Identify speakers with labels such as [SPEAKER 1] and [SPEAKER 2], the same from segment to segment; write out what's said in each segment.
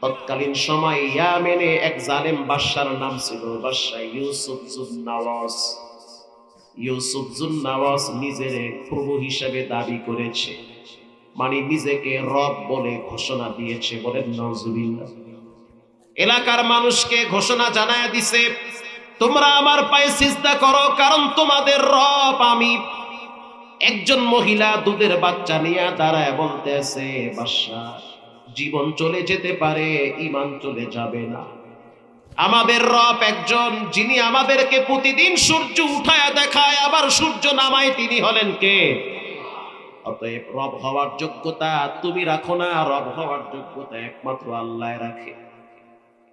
[SPEAKER 1] তৎকালীন সময় ইয়ামেনে এক জালেম বাদশার নাম ছিল বাদশা ইউসুফ জুন্নাওয়াজ। ইউসুফ জুন্নাওয়াজ নিজের প্রভু হিসেবে দাবি করেছে, মানে নিজেকে রব বলে ঘোষণা দিয়েছে। বলেন নাউজুবিল্লাহ। এলাকার মানুষকে ঘোষণা জানায় দিছে, তোমরা আমার পায়ে সিজদা করো, কারণ তোমাদের রব আমি। একজন মহিলা দুধের বাচ্চা নিয়ে দাঁড়ায় বলতেছে, বাদশা, জীবন চলে যেতে পারে, ঈমান চলে যাবে না। আমাদের রব একজন, যিনি আমাদেরকে প্রতিদিন সূর্য উঠায়া দেখায় আবার সূর্য নামায়, তিনি হলেন কে? অতএব রব হওয়ার যোগ্যতা তুমি রাখো না, রব হওয়ার যোগ্যতা একমাত্র আল্লাহ রাখে।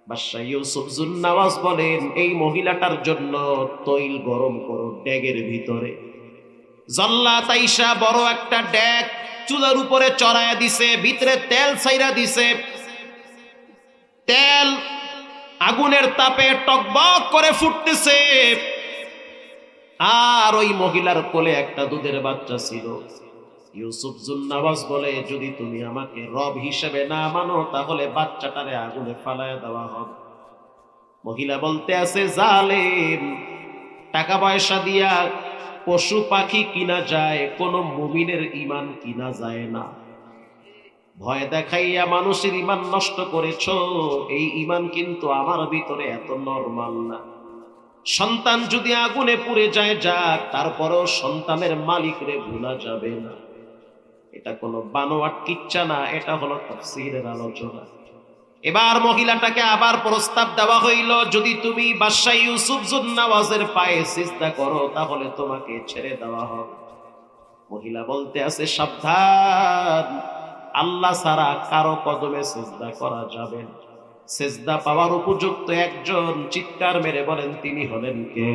[SPEAKER 1] বাদশা ইউসুফ জুন্নাওয়াজ বলেন, এই মহিলাটার জন্য তৈল গরম করো ড্যাগের ভিতরে। জল্লাত আইসা বড় একটা ড্যাগ চুলার উপরে চড়াইয়া দিছে, ভিতরে তেল ছাইরা দিছে। তেল আগুনের তাপে টকবক করে ফুটতেছে। আর ওই মহিলার কোলে একটা দুধের বাচ্চা ছিল। ইউসুফ জুন্নাওয়াজ বলে, যদি তুমি আমাকে রব হিসেবে না মানো, তাহলে বাচ্চাটারে আগুনে ফালায় দেওয়া হবে। মহিলা বলতে আছে, জালেম, টাকা পয়সা দিয়া পশু পাখি কিনা যায়, কোন মুমিনের ঈমান কিনা যায় না। ভয় দেখাইয়া মানুষের ঈমান নষ্ট করেছ, এই ঈমান কিন্তু আমার ভিতরে এত নরমাল না। সন্তান যদি আগুনে পুড়ে যায় যাক, তারপরেও সন্তানের মালিকরে ভুলা যাবে না। এটা কোনো বানোয়াট কিচ্ছা না, এটা হলো তাফসীরের আলোচনা। এবার মহিলাটাকে আবার প্রস্তাব দেওয়া হইল, যদি তুমি বাদশা ইউসুফ জুন্নাওয়াজের পায়ে সিজদা করো, তাহলে তোমাকে ছেড়ে দেওয়া হবে। মহিলা বলতে আছে, সাবধান, আল্লাহ ছাড়া কারো কদমে সিজদা করা যাবে না। সিজদা পাওয়ার উপযুক্ত একজন চিৎকার মেরে বলেন, তিনি হলেন কে?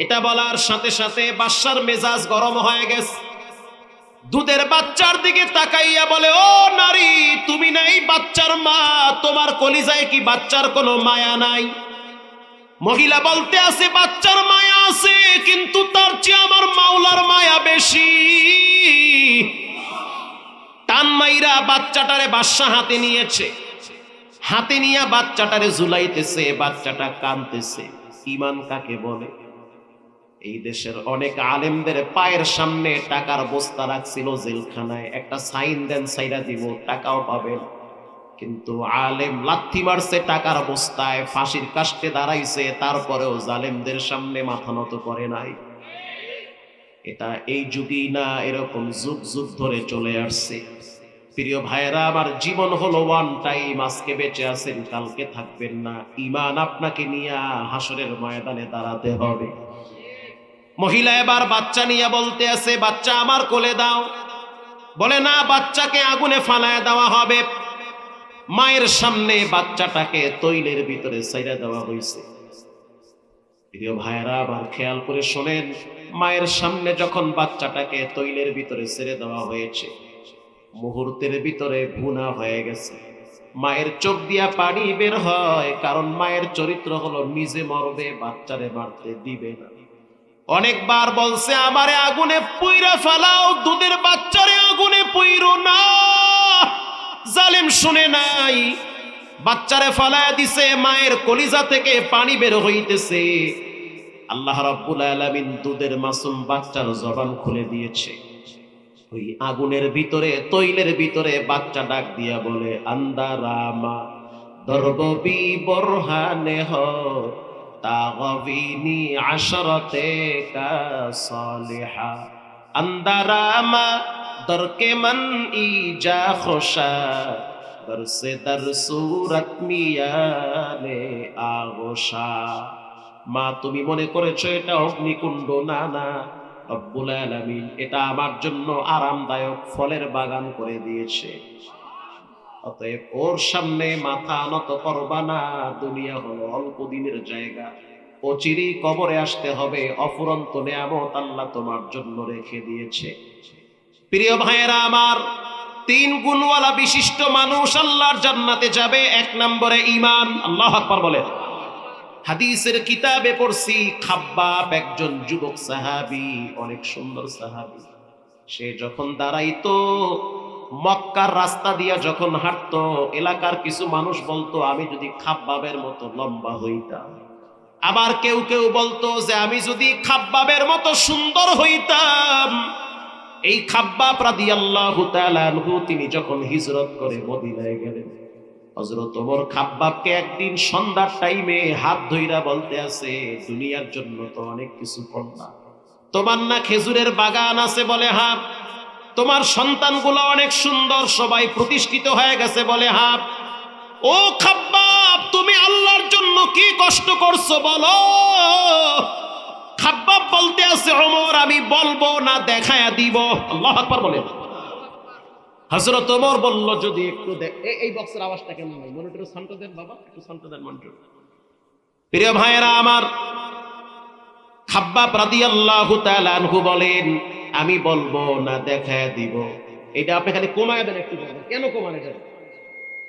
[SPEAKER 1] এটা বলার সাথে সাথে বাদশার মেজাজ গরম হয়ে গেছে। দুধের বাচ্চার দিকে তাকাইয়া বলে, ও নারী, তুমি নাই বাচ্চার মা, তোমার কলিজায় কি বাচ্চার কোনো মায়া নাই? মহিলা বলতে আছে, বাচ্চার মায়া আছে, কিন্তু তার চেয়ে আমার মাওলার মায়া বেশি। টান মাইরা বাচ্চাটারে বাদশা হাতে নিয়েছে। হাতে নিয়ে বাচ্চাটারে ঝুলাইতেছে, বাচ্চাটা কাঁদতেছে। ঈমান কাকে বলে? এই দেশের অনেক আলেমদের পায়ের সামনে টাকার বস্তা রাখছিল জেলখানায়, একটা সাইন দেন, সাইরা দিব, টাকাও পাবেন। কিন্তু আলেম লাথি মারছে টাকার বস্তায়, ফাঁসির কাস্টে দাঁড়াইছে, তারপরেও জালেমদের সামনে মাথা নত করে নাই। এটা এই যুগই না, এরকম যুগ যুগ ধরে চলে আসছে। প্রিয় ভাইয়েরা, আমার জীবন হলো ওয়ান টাইম। আজকে বেঁচে আছেন, কালকে থাকবেন না। ঈমান আপনাকে নিয়ে হাসরের ময়দানে দাঁড়াতে হবে। মহিলা এবার বাচ্চা নিয়ে বলতে আছে, বাচ্চা আমার কোলে দাও। বলে, না, বাচ্চাকে আগুনে ফালায় দেওয়া হবে। মায়ের সামনে বাচ্চাটাকে তৈলের ভিতরে ছাইড়া দেওয়া হয়েছে। প্রিয় ভাইয়েরা, আবার খেয়াল করে শোনেন, মায়ের সামনে যখন বাচ্চাটাকে তৈলের ভিতরে ছেড়ে দেওয়া হয়েছে, মুহূর্তের ভিতরে ভুনা হয়ে গেছে। মায়ের চোখ দিয়া পানি বের হয়, কারণ মায়ের চরিত্র হলো নিজে মরবে, বাচ্চারে মারতে দিবে না। অনেকবার বলছে, আমারে আগুনে পুইরা ফেলাও, দুধের বাচ্চারে আগুনে পুইরো না। জালেম শুনে নাই, বাচ্চারে ফালায়া দিছে। মায়ের কলিজা থেকে পানি বের হইতেছে। আল্লাহ রাব্বুল আলামিন দুধের মাসুম বাচ্চার জবান খুলে দিয়েছে। ওই আগুনের ভিতরে, তৈলের ভিতরে বাচ্চা ডাক দিয়া বলে, আন্দারামা দরববি বরহানে হ তাগবিনি আশরাতে কা সালিহা আন্দারামা দরকে মন ইজা খোশা দরসে দর সুরত মিয়ানে আগোশা। মা, তুমি মনে করেছো এটা অগ্নিকুণ্ড? না না, রব্বুল আলামিন এটা আমার জন্য আরামদায়ক ফলের বাগান করে দিয়েছে। অতএব ওর সামনে মাথা নত করবা না। দুনিয়া হলো অল্প দিনের জায়গা, অচিরেই কবরে আসতে হবে। অফুরন্ত নেয়ামত আল্লাহ তোমার জন্য রেখে দিয়েছে। প্রিয় ভাইয়েরা আমার, 3 গুণওয়ালা বিশিষ্ট মানুষ আল্লাহর জান্নাতে যাবে। 1 নম্বরে ঈমান। আল্লাহু আকবার বলে। হাদিসের কিতাবে পড়ছি, খাব্বাব একজন যুবক সাহাবী, অনেক সুন্দর সাহাবী। সে যখন দাঁড়াইতো, মক্কার রাস্তা দিয়া যখন হাঁটতো, এলাকার কিছু মানুষ বলতো আমি যদি খাব্বাবের মতো লম্বা হইতাম। আবার কেউ কেউ বলতো যে আমি যদি খাব্বাবের মতো সুন্দর হইতাম। এই খাব্বাব রাদিয়াল্লাহু তাআলা আনহু তিনি যখন হিজরত করে মদিনায় গেলেন, হযরত ওমর খাব্বাবকে একদিন সন্ধ্যার টাইমে হাত ধইরা বলতে আছে, দুনিয়ার জন্য তো অনেক কিছু করলাম, তোমার না খেজুরের বাগান আছে? বলে হ্যাঁ। তোমার সন্তানগুলো অনেক সুন্দর, সবাই প্রতিষ্ঠিত হয়ে গেছে? বলে হ্যাঁ। ও খাব্বাব, তুমি আল্লাহর জন্য কি কষ্ট করছো বলো? খাব্বাব বলতে আছে, ওমর আমি বলবো না দেখায়া দিব। আল্লাহু আকবার বলেন। হযরত ওমর বলল, যদি একটু এই বক্সের আওয়াজটা কেমন হয়? মনিটরে শান্ত দেন বাবা, একটু শান্ত দেন মনিটর। প্রিয় ভাইয়েরা আমার, খাব্বাব রাদিয়াল্লাহু তাআলা আনহু বলেন, আমি বলবো না দেখায়া দিব। এটা আপনি খালি কমায় দেন একটু। কেন কমান? এটা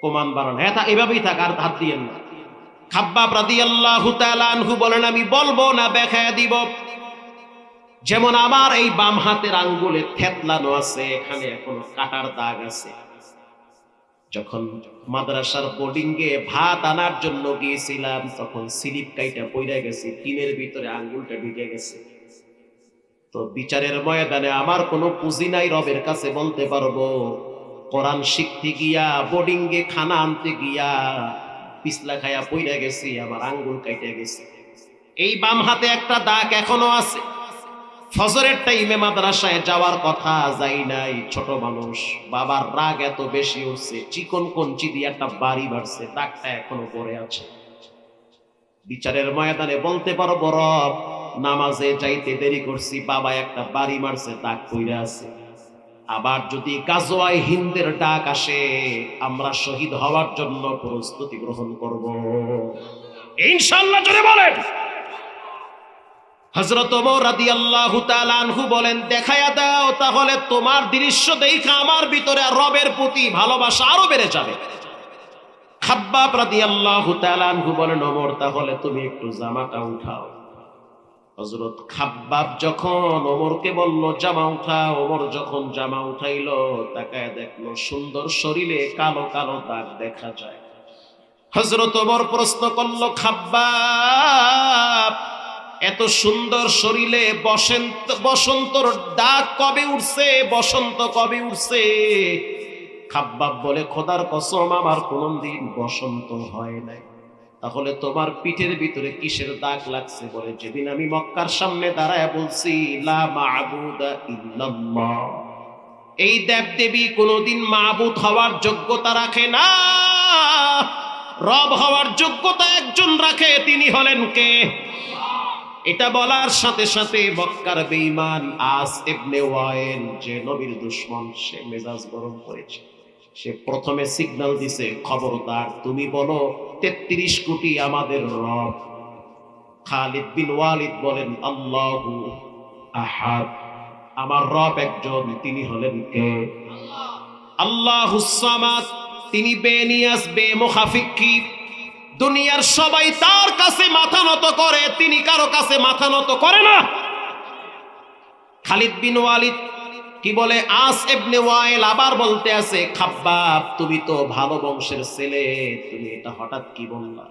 [SPEAKER 1] কমান বাড়ান, হ্যাঁ এভাবেই থাক, আর হাত দিয়েন না। খাব্বাব রাদিয়াল্লাহু তাআলা আনহু বলেন, আমি বলবো না দেখায়া দিব। যেমন আমার এই বাম হাতের আঙ্গুলে থেতলানো আছে, এখানে এখনো কাটার দাগ আছে। যখন মাদ্রাসার বোর্ডিং এ ভাত আনার জন্য গিয়েছিলাম, তখন স্লিপ কাইটা পইড়া গেছে, টিনের ভিতরে আঙ্গুলটা ঢুকে গেছে। তো বিচারের ময়দানে আমার কোনো পুঁজি নাই রবের কাছে বলতে পারবো। কোরআন শিখতে গিয়া, বোর্ডিং এ খানা আনতে গিয়া পিছলা খায়া পইড়া গেছি, আমার আঙ্গুল কাইটা গেছে। এই বাম হাতে একটা দাগ এখনো আছে। ফজরের টাইমে মাদ্রাসায় যাওয়ার কথা, যাই নাই। ছোট মানুষ, বাবার রাগ এত বেশি হচ্ছে, চিকন কঞ্চি দিয়ে একটা বাড়ি মারছে, দাগটা এখনো পড়ে আছে। বিচারের ময়দানে বলতে পারবো, রব নামাজে যাইতে দেরি করছি, বাবা একটা বাড়ি মারছে, দাগ পড়ে আছে। আবার যদি গাজওয়ায়ে হিন্দের ডাক আসে, আমরা শহীদ হওয়ার জন্য প্রস্তুতি গ্রহণ করব ইনশাআল্লাহ। জোরে বলেন। হযরত ওমর রাদিয়াল্লাহু তাআলা আনহু বলেন, দেখায়া দাও, তাহলে তোমার দৃশ্য দেখে আমার ভিতরে রবের প্রতি ভালোবাসা আরো বেড়ে যাবে। খাব্বাব রাদিয়াল্লাহু তাআলা আনহু বলেন, ওমর তাহলে তুমি একটু জামাটা উঠাও। হযরত খাব্বাব যখন ওমরকে বলল জামা উঠাও, ওমর যখন জামা উঠাইলো, তাকায় দেখলো সুন্দর শরীরে কালো কালো দাগ দেখা যায়। হযরত ওমর প্রশ্ন করলো, খাব্বাব এত সুন্দর শরীরে বসন্তর দাগ কবে উঠছে? বসন্ত কবে উঠছে? খাব্বাব বলে, খোদার কসম আমার কোনদিন বসন্ত হয় নাই। তাহলে তোমার পিঠের ভিতরে কিসের দাগ লাগছে? বলে, যেদিন আমি মক্কার সামনে দাঁড়ায় বলছি লা মা'বুদা ইল্লাল্লাহ, এই দেবদেবী কোনদিন মাবুদ হওয়ার যোগ্যতা রাখে না, রব হওয়ার যোগ্যতা একজন রাখে, তিনি হলেন কে? এটা বলার সাথে সাথে মক্কার বেঈমান আস ইবনে ওয়াইল, যে নবীর দুশমন, সে মেজাজ গরম করেছে। সে প্রথমে সিগন্যাল দিছে, খবরদার তুমি বলো ৩৩ কোটি আমাদের রব। খালিদ বিন ওয়ালিদ বলেন, আল্লাহু আহাদ, আমার রব একজন, তিনি হলেন কে? আল্লাহুস সামাদ, তিনি বেনিয়াস বেমুখাফিকি, দুনিয়ার সবাই তার কাছে মাথা নত করে, তিনি কারো কাছে মাথা নত করে না। খালিদ বিন ওয়ালিদ কি বলে? আস ইবনে ওয়াইল আবার বলতে আছে, খাব্বাব তুমি তো ভালো বংশের ছেলে, তুমি এটা হঠাৎ কি বললা?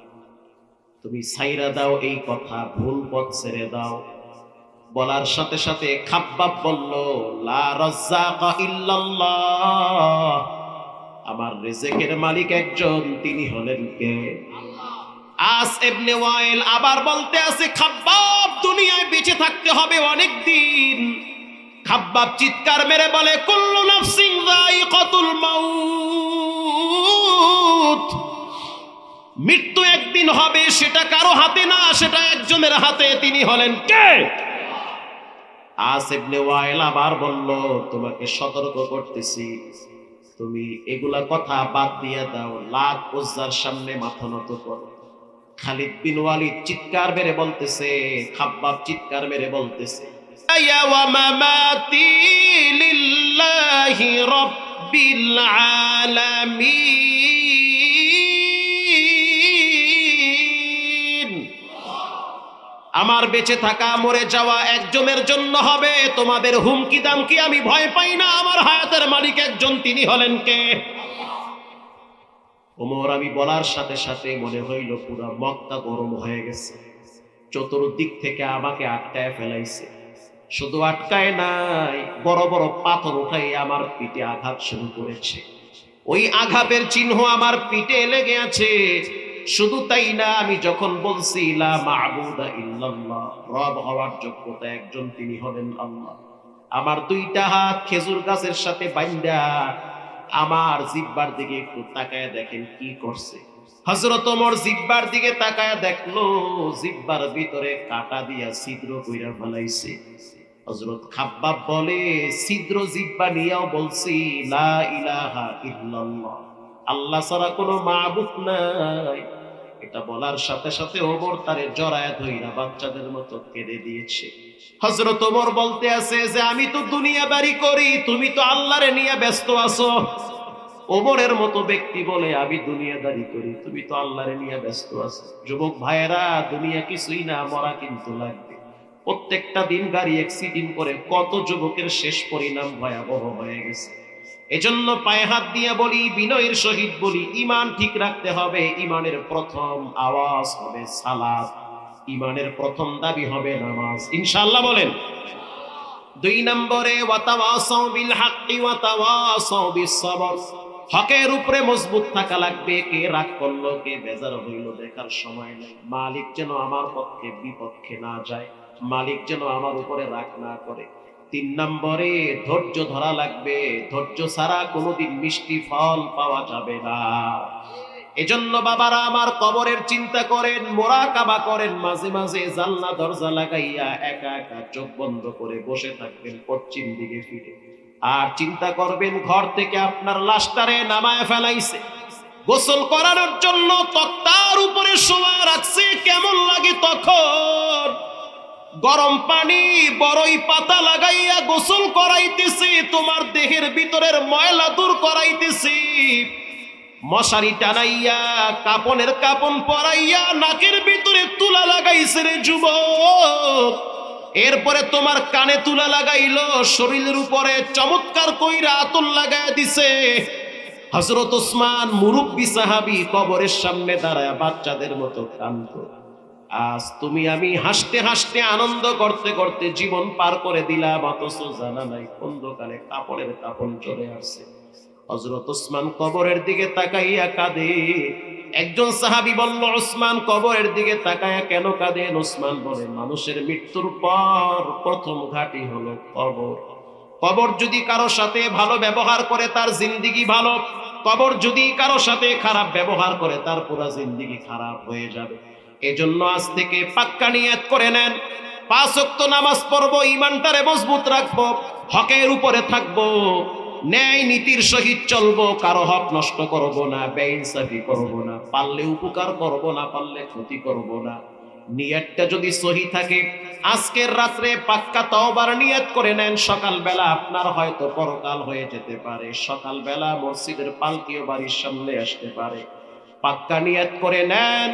[SPEAKER 1] তুমি ছাইরা দাও এই কথা, ভুল পথ ছেড়ে দাও। বলার সাথে সাথে খাব্বাব বলল, লা রাজ্জাকা ইল্লাল্লাহ, আমার রিজেকের মালিক একজন, তিনি হলেন কে? আস ইবনে ওয়াইল আবার বলতে আছে, খাব্বাব দুনিয়ায় বেঁচে থাকতে হবে অনেক দিন। খাব্বাব চিৎকার মেরে বলে, কুল্লু নাফসিন যায়িকাতুল মাউত, মৃত্যু একদিন হবে, সেটা কারো হাতে না, সেটা একজনের হাতে, তিনি হলেন কে? আস ইবনে ওয়াইল আবার বলল, তোমাকে সতর্ক করতেছি, তুমি এগুলা কথা বাদ দিয়ে দাও, লাত উজ্জার সামনে মাথা নত করো। খালিদ বিন ওয়ালিদ চিৎকার মেরে বলতেছে, খাব্বাব চিৎকার মেরে বলতেছে, ইয়া ওয়া মামাতি লিল্লাহি রাব্বিল আলামিন, আমার বেঁচে থাকা মরে যাওয়া একজনের জন্য হবে, তোমাদের হুমকি দামকি আমি ভয় পাই না, আমার হায়াতের মালিক একজন, তিনি হলেন কে? ওমর আমি বলার সাথে সাথে মনে হইল পুরা মক্কা গরম হয়ে গেছে, চতুর্দিক থেকে আমাকে আটকায় ফেলাইছে। শুধু আটকায় নাই, বড় বড় পাথর উঠাই আমার পিঠে আঘাত শুরু করেছে। ওই আঘাতের চিহ্ন আমার পিঠে লেগে আছে। শুধু তাই না, আমি যখন বলছি লা মা'বুদা ইল্লাল্লাহ, রব হওয়ার যোগ্যতা একজন, তিনি হলেন আল্লাহ, আমার দুইটা হাত খেজুর গাছের সাথে বাইন্ধা আমার জিহ্বার দিকে একটু তাকায় দেখেন কি করছে। হযরত ওমর জিহ্বার দিকে তাকায় দেখলো জিহ্বার ভিতরে কাঁটা দিয়া ছিদ্র কইরা ফেলাইছে। হযরত খাব্বাব বলে, ছিদ্র জিহ্বা নিয়েও বলছি লা ইলাহা ইল্লাল্লাহ, আল্লাহ ছাড়া কোনো মাবুদ নাই। এটা বলার সাথে সাথে ওমর তারে জড়ায় ধইরা বাচ্চাদের মতো কেঁদে দিয়েছে। হযরত ওমর বলতে আছে যে আমি তো দুনিয়াদারি করি, তুমি তো আল্লাহরে নিয়ে ব্যস্ত আছো। ওমরের মতো ব্যক্তি বলে আমি দুনিয়াদারি করি, তুমি তো আল্লাহরে নিয়ে ব্যস্ত আছো। যুবক ভাইয়েরা, দুনিয়া কিছুই না, মরা কিন্তু লাগবে। প্রত্যেকটা দিন গাড়ি অ্যাক্সিডেন্ট করে কত যুবকের শেষ পরিণাম ভয়াবহ হয়ে গেছে। এজন্য পায়ে হাত দিয়ে বলি, বিনয়ের সহিত বলি, ঈমান ঠিক রাখতে হবে। ঈমানের প্রথম আওয়াজ হবে সালাত, ঈমানের প্রথম দাবি হবে নামাজ, ইনশাআল্লাহ বলেন। দুই নম্বরে ওয়াতাওয়াসাউ বিল হাক্কি ওয়াতাওয়াসাউ বিস সবর, হকের উপরে মজবুত থাকা লাগবে। কে রাগ করলো, কে বেজার হইল দেখার সময় নেই। মালিক যেন আমার পক্ষে বিপক্ষে না যায়, মালিক যেন আমার উপরে রাগ না করে। তিন নম্বরে ধৈর্য ধরা লাগবে, ধৈর্য ছাড়া কোনোদিন মিষ্টি ফল পাওয়া যাবে না। এজন্য বাবারা আমার কবরের চিন্তা করেন, মোরাকাবা করেন, মাঝে মাঝে জানলা দরজা লাগাইয়া একা একা চোখ বন্ধ করে বসে থাকবেন পশ্চিম দিকে ফিরে, আর চিন্তা করবেন ঘর থেকে আপনার লাশটারে নামায় ফেলাইছে, গোসল করানোর জন্য তক্তার উপরে শোয়া রাখছে। কেমন লাগে তখন? গরম পানি বড়ই পাতা লাগাইয়া গোসল করাইতেছে, তোমার দেহের ভিতরের ময়লা দূর করাইতেছে। মশারি টানাইয়া কাপনের কাপন পরাইয়া নাকের ভিতরে তুলা লাগাইছে রে যুবক। এরপরে তোমার কানে তুলা লাগাইলো, শরীরের উপরে চমৎকার কইরা আতর লাগাইয়া দিছে। হযরত ওসমান মুরব্বী সাহাবী কবরের সামনে দাঁড়ায় বাচ্চাদের মতো কাঁদত। আজ তুমি আমি হাসতে হাসতে আনন্দ করতে করতে জীবন পার করে দিলাম, অথচ জানা নাই অন্ধকারে কাপড়ের কাপড় চলে আসছে। হযরত ওসমান কবরের দিকে তাকাইয়া কাঁদে। একজন সাহাবী বলল, ওসমান কবরের দিকে তাকাইয়া কেন কাঁদেন? ওসমান বলে, মানুষের মৃত্যুর পর প্রথম ঘাঁটি হলো কবর। কবর যদি কারো সাথে ভালো ব্যবহার করে তার জিন্দেগি ভালো, কবর যদি কারো সাথে খারাপ ব্যবহার করে তার পুরো জিন্দেগি খারাপ হয়ে যাবে। এজন্য আজ থেকে পাক্কা নিয়ত করে নেন, 5 ওয়াক্ত নামাজ পড়বো, ঈমানটারে মজবুত রাখবো, হকের উপরে থাকবো, ন্যায় নীতির সহিত চলবো, কারো হক নষ্ট করব না, বেইনসাফি করব না, পারলে উপকার করব না, পারলে ক্ষতি করব না। নিয়তটা যদি সহি থাকে, আজকের রাত্রে পাক্কা তওবার নিয়ত করে নেন। সকালবেলা আপনার হয়তো পরকাল হয়ে যেতে পারে, সকালবেলা মসজিদের পালকিও বাড়ির সামনে আসতে পারে। পাক্কা নিয়ত করে নেন,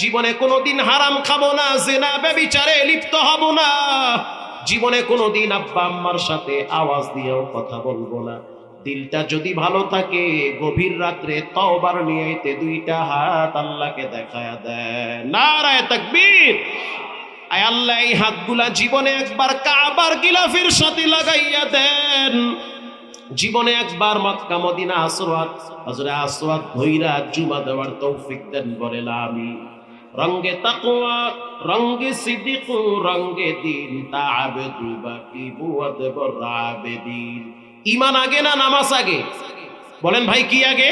[SPEAKER 1] জীবনে কোনোদিন হারাম খাবো না, জিনা ব্যভিচারে লিপ্ত হব না, জীবনে কোনোদিন আব্বা আম্মার সাথে আওয়াজ দিয়েও কথা বলবো না। দিলটা যদি ভালো থাকে, গভীর রাত্রে তওবার নিয়তে দুইটা হাত আল্লাহকে দেখায়া দেন, নারায়ে তাকবীর। আয় আল্লাহ, এই হাতগুলা জীবনে একবার কাবার গিলাফের সাথে লাগাইয়া দেন, জীবনে একবার মক্কা মদিনা হজরে আসওয়াদ ধইরা জুমা দেওয়ার তৌফিক দেন, বলে আমিন। রঙ্গে তাকওয়া রঙ্গে সিদ্দিক রঙ্গে দিন, তাআবুদু বাকি বুয়াদ বরাবেদিন। ঈমান আগে না নামাজ আগে? বলেন ভাই, কি আগে?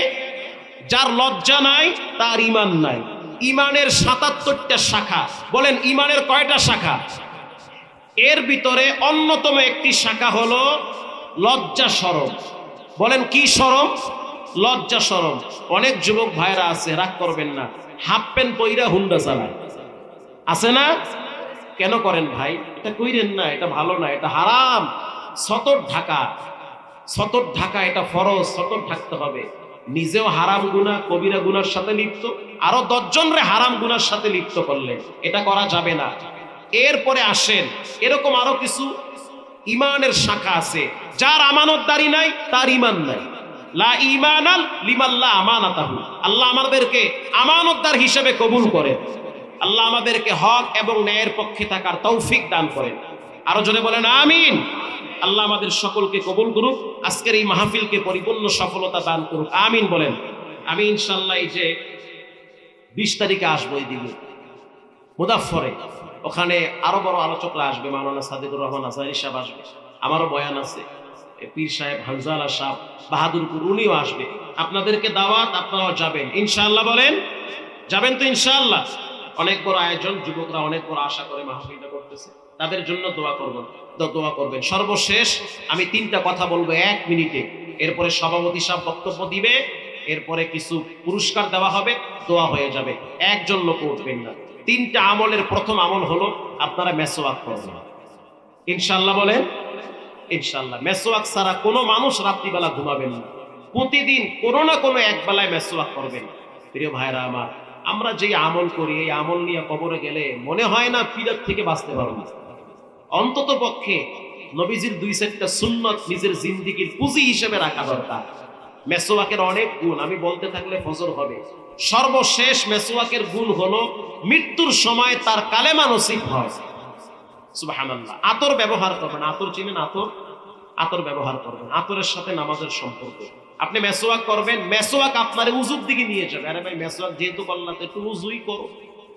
[SPEAKER 1] যার লজ্জা নাই তার ঈমান নাই। ঈমানের 77টা শাখা। বলেন ঈমানের কয়টা শাখা? এর ভিতরে অন্যতম একটি শাখা হলো লজ্জা শরম। বলেন কি শরম? লজ্জা শরম। অনেক যুবক ভাইরা আছে, রাগ করবেন না, হাফ প্যান্ট পইরা হুন্ডা চালায়, আছে না? কেন করেন ভাই? এটা কইরেন না, এটা ভালো না, এটা হারাম। সতর ঢাকা, সতর ঢাকা এটা ফরজ, সতর ঢাকতে হবে। নিজেও হারাম গুনাহ, কবিরা গুনার সাথে লিপ্ত, আরো 10 জনরে হারাম গুনার সাথে লিপ্ত করলে এটা করা যাবে না। এরপরে আসেন এরকম আরো কিছু ইমানের শাখা আছে। যার আমানতদারি নাই তার ইমান নাই। লা ঈমানাল লিমান লা আমানাতাহু। আল্লাহ আমাদেরকে আমানতদার হিসেবে কবুল করেন। আল্লাহ আমাদেরকে হক এবং ন্যায়ের পক্ষে থাকার তৌফিক দান করেন। আরো জোরে বলেন আমিন। আল্লাহ আমাদের সকলকে কবুল করুক, আজকের এই মাহফিলকে পরিপূর্ণ সফলতা দান করুক, আমিন বলেন। আমি ইনশাআল্লাহ এই যে 20 তারিখে আসবো এই দিকে মুজাফফরে, ওখানে আরো বড় আলোচকরা আসবে, মাওলানা সাদিকুর রহমান আজহারী সাহেব আসবে, আমারও বয়ান আছে, পীর সাহেব হামজালা সাহেব বাহাদুরপুর উনিও আসবে। আপনাদেরকে দাওয়াত, আপনারাও যাবেন ইনশাআল্লাহ বলেন। যাবেন তো ইনশাআল্লাহ? অনেক বড় আয়োজন, যুবকরা অনেক বড় আশা করে মাহফিলটা করতেছে, তাদের জন্য দোয়া করবেন। সর্বশেষ আমি 3টা কথা বলবো 1 মিনিটে, এরপরে সভাপতি সাহেব বক্তব্য দিবে, এরপরে কিছু পুরস্কার দেওয়া হবে, দোয়া হয়ে যাবে, একজন লোক উঠবেন না। 3টা আমলের প্রথম আমল হলো আপনারা মেসওয়াক করবেন ইনশাআল্লাহ বলেন। ইনশাআল্লাহ মেসওয়াক ছাড়া কোনো মানুষ রাত্রিবেলা ঘুমাবেন না, প্রতিদিন কোনো না কোনো এক বেলায় মেসওয়াক করবেন। প্রিয় ভাইরা আমার, আমরা যে আমল করি এই আমল নিয়ে কবরে গেলে মনে হয় না পীড়াত থেকে বাঁচতে পারবো। অন্তত পক্ষে নবীজির 2-4টা সুন্নত নিজের জিন্দেগীর পুঁজি হিসেবে রাখা দরকার। মেসওয়াকের অনেক গুণ, আমি বলতে থাকলে ফজর হবে। সর্বশেষ মেসওয়াকের গুণ হলো মৃত্যুর সময় তার কালেমা নসিব হয়। সুবহানাল্লাহ। আতর ব্যবহার করবেন, আতর চিনেন? আতর ব্যবহার করবেন, আতরের সাথে নামাজের সম্পর্ক। আপনি মেসওয়াক করবেন, মেসওয়াক আপনার উজুর দিকে নিয়ে যাবে। আরে ভাই মেসওয়াক যেহেতু করলাম একটু উজুই করো,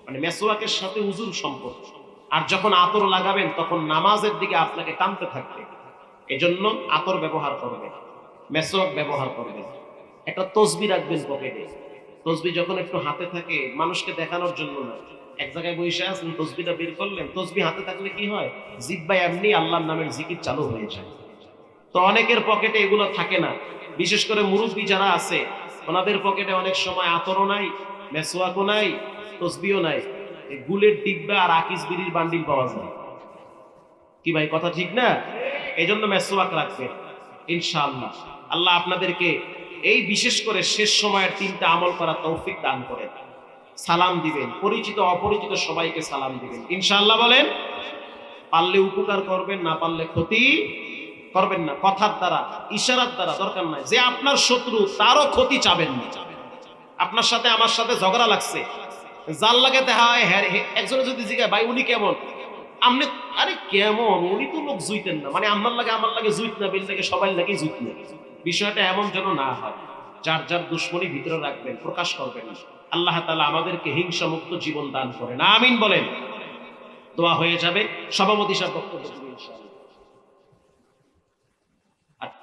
[SPEAKER 1] মানে মেসওয়াকের সাথে উজুর সম্পর্ক। আর যখন আতর লাগাবেন তখন নামাজের দিকে আপনাকে টানতে থাকবে, এজন্য আতর ব্যবহার করবেন, মেসওয়াক ব্যবহার করবেন। একটা তসবি রাখবেন পকেটে। তসবি যখন একটু হাতে থাকে মানুষকে দেখানোর জন্য না, এক জায়গায় বসে আছেন তসবিটা বের করলেন, তসবি হাতে থাকলে কি হয়, জিহ্বায় এমনি আল্লাহর নামের জিকির চালু হয়ে যায়। তো অনেকের পকেটে এগুলো থাকে না, বিশেষ করে মুরব্বী যারা আছে ওনাদের পকেটে অনেক সময় আতরও নাই, মেসওয়াকও নাই, তসবিও নাই, গুলের ডিব্বা আর আকিস বিড়ির বান্ডিল পাওয়া যায়। কি ভাই কথা ঠিক না? এই জন্য মেসওয়াক রাখবেন ইনশাআল্লাহ। আল্লাহ আপনাদেরকে এই বিশেষ করে শেষ সময়ের 3টা আমল করার তৌফিক দান করেন। সালাম দিবেন, পরিচিত অপরিচিত সবাইকে সালাম দিবেন ইনশাআল্লাহ বলেন। পারলে উপকার করবেন, না পারলে ক্ষতি করবেন না। কথার দ্বারা, ইশারার দ্বারা, দরকার নাই যে আপনার শত্রু তারও ক্ষতি চাবেন না। আপনার সাথে আমার সাথে ঝগড়া লাগছে, জাল লাগে দেখা হয়, একজনে যদি জিজ্ঞাসা ভাই উনি কেমন, আপনি আরে কেমন, উনি তো লোক জুইতেন না, মানে আমার লাগে জুইত না, বিল লাগে সবাই লাগে জুইত না। বিষয়টা এমন যেন না হয়। যার যার দুশ্মনী ভিতরে রাখবেন, প্রকাশ করবেন না। আল্লাহ তাআলা আমাদেরকে হিংসা মুক্ত জীবন দান করেন, আমিন বলেন। দোয়া হয়ে যাবে, সভাপতি সাহেব বক্তব্য দিবেন ইনশাআল্লাহ।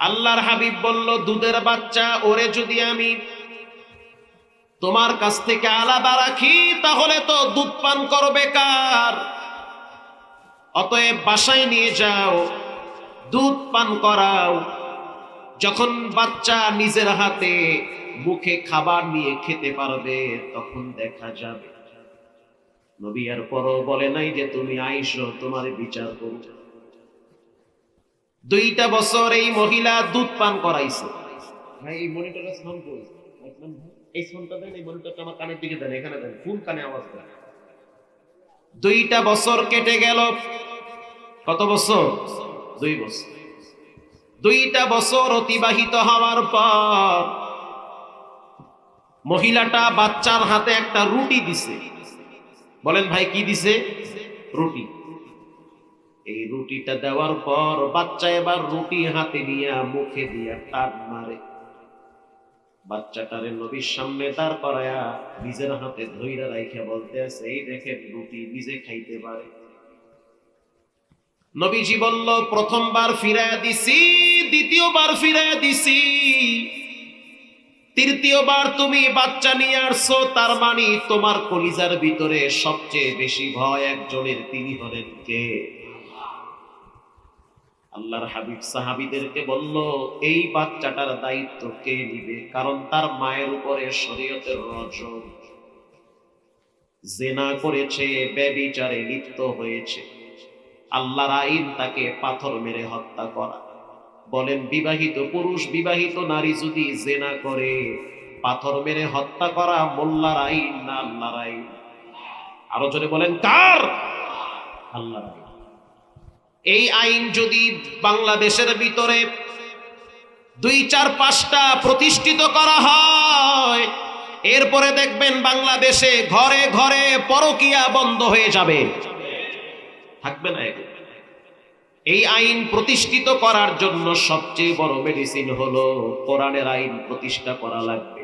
[SPEAKER 1] আল্লাহর হাবিব বলল, দুধের বাচ্চা ওরে যদি আমি তোমার কাছ থেকে আলাদা রাখি তাহলে তো দুধ পান করবে কার? অতএব বাসায় নিয়ে যাও, দুধ পান করাও। যখন বাচ্চা নিজের হাতে মুখে খাবার নিয়ে খেতে পারবে তখন দেখা যাবে। নবী আর পরও বলে নাই যে তুমি আইসো তোমার বিচার করো। 2টা বছর এই মহিলা দুধ পান করাইছে। ভাই এই মনিটরে সাউন্ড কই? এই সাউন্ডটা দেন, এই মনিটরটা আমার কানের দিকে দেন, এখানে দেন, ফুল কানে আওয়াজ দেন। 2টা বছর কেটে গেল। কত বছর? 2 বছর। 2টা বছর অতিবাহিত হওয়ার পর মহিলাটা বাচ্চার হাতে একটা রুটি দিছে। বলেন ভাই কি দিছে? রুটি। এই রুটিটা দেওয়ার পর বাচ্চা এবার রুটি হাতে নিয়ে মুখে দিয়ে টান মারে। বাচ্চাটারে নবীর সামনে দাঁড় করায়া নিজের হাতে ধইরা রাইখা বলতে আছে, এই দেখেন রুটি নিজে খাইতে পারে। নবীজি বলল, প্রথমবার ফিরাইয়া দিছি, দ্বিতীয়বার ফিরাইয়া দিছি, তৃতীয়বার তুমি বাচ্চা নিয়ে আসছো, তার মানে তোমার কলিজার ভিতরে সবচেয়ে বেশি ভয় একজনের, তিনি হলেন কে? আল্লাহর হাবিব সাহাবীদেরকে বলল, এই বাচ্চাটার দায়িত্ব কে নিবে? কারণ তার মায়ের উপরে শরীয়তের রজম, জিনা করেছে, ব্যভিচারে লিপ্ত হয়েছে, আল্লাহর আইন তাকে পাথর মেরে হত্যা করা। বলেন বিবাহিত পুরুষ, বিবাহিত নারী যদি জিনা করে পাথর মেরে হত্যা করা মোল্লার আইন না আল্লাহর আইন? আরো জোরে বলেন কার? আল্লাহর আইন। এই আইন যদি বাংলাদেশের ভিতরে 2-4-5টা প্রতিষ্ঠিত করা হয়, এরপরে দেখবেন বাংলাদেশে ঘরে ঘরে পরকিয়া বন্ধ হয়ে যাবে, থাকবে না এগুলো। এই আইন প্রতিষ্ঠিত করার জন্য সবচেয়ে বড় মেডিসিন হলো কোরআনের আইন প্রতিষ্ঠা করা লাগবে।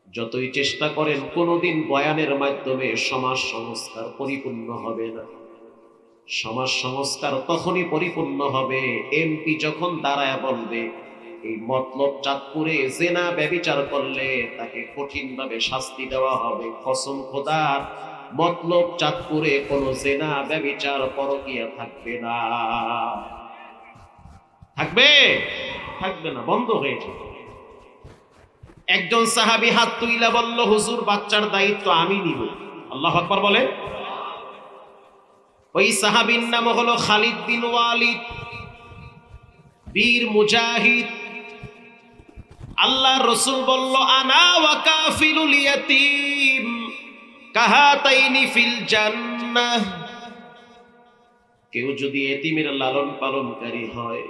[SPEAKER 1] যতই চেষ্টা করেন কোনোদিন বয়ানের মাধ্যমে সমাজ সংস্কার পরিপূর্ণ হবে না। সমাজ সংস্কার তখনই পরিপূর্ণ হবে এমপি যখন দাঁড়ায় বলবে এই মতলব চাঁদপুরে জেনা ব্যভিচার করলে তাকে কঠিনভাবে শাস্তি দেওয়া হবে, কসম খোদার মতলব চাঁদপুরে কোনো জেনা ব্যভিচার পরকীয়া থাকবে না। থাকবে? থাকবে না, বন্ধ হয়ে যাবে। একজন সাহাবী হাত তুইলা বলল, হুজুর বাচ্চার দায়িত্ব আমি নিব। আল্লাহু আকবার বলে। ওই সাহাবীর নাম হলো খালিদ বিন ওয়ালিদ, বীর মুজাহিদ। আল্লাহর রাসূল বলল, আনা ওয়া কাফিলুল ইয়াতীম কাহাতাইনি ফিল জান্নাহ। কেউ যদি এতিমের লালন পালনকারী হয়,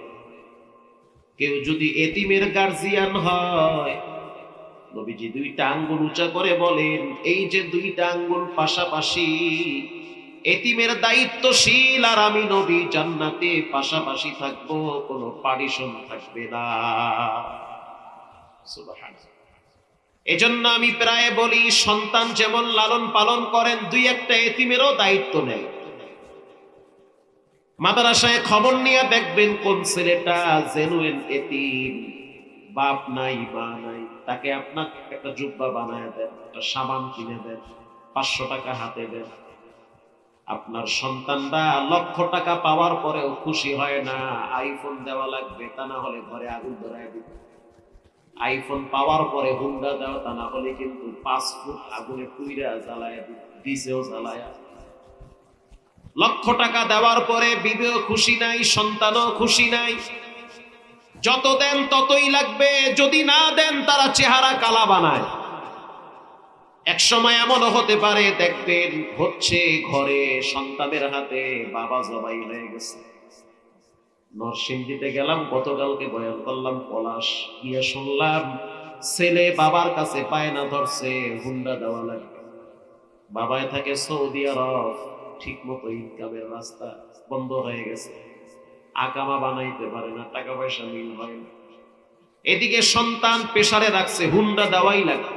[SPEAKER 1] কেউ যদি এতিমের গার্জিয়ান হয়, নবীজি 2টা আঙ্গুল উঁচা করে বলেন, এই যে 2টা আঙ্গুল পাশাপাশি, এতিমের দায়িত্বশীল আর আমি নবী জান্নাতে পাশাপাশি থাকবো, কোনো পার্টিশন থাকবে না। সুবহানাল্লাহ। এজন্য আমি প্রায় বলি, সন্তান যেমন লালন পালন করেন, 2-1টা এতিমেরও দায়িত্ব নেই। মাদ্রাসায় খবর নিয়ে দেখবেন কোন ছেলেটা জেনুইন এতিম, বাপ নাই মা নাই, তাকে আপনার একটা জুব্বা বানায় দেন, একটা সাবান কিনে দেন, 500 টাকা হাতে দেন। আপনার সন্তানরা লক্ষ টাকা পাওয়ার পরেও খুশি হয় না, আইফোন দেওয়া লাগবে, তা না হলে ঘরে আগুন ধরায় দিবে। আইফোন পাওয়ার পরে হুন্ডা দেওয়া, তা না হলে কিন্তু 5 ফুট আগুনে পুইরা জ্বালায় দিছেও জ্বালায়া। লক্ষ টাকা দেওয়ার পরে বিবেও খুশি নাই, সন্তানও খুশি নাই। যত দেন ততই লাগবে, যদি না দেন তারা চেহারা কালা বানায়। এক সময় এমনও হতে পারে দেখবেন হচ্ছে ঘরে সন্তানের হাতে বাবা জবাই হয়ে গেছে। নরসিংদীতে গেলাম গতকালকে, বয়ান করলাম পলাশ, গিয়ে শুনলাম ছেলে বাবার কাছে পায়না ধরছে, হুন্ডা দেওয়া লাগবে। বাবায় থাকে সৌদি আরব, ঠিক মতো ইনকামের রাস্তা বন্ধ হয়ে গেছে, আকামা বানাইতে পারে না, টাকা পয়সা মিল হয় না। এদিকে সন্তান পেশারে রাখছে, হুন্ডা দেওয়াই লাগবে।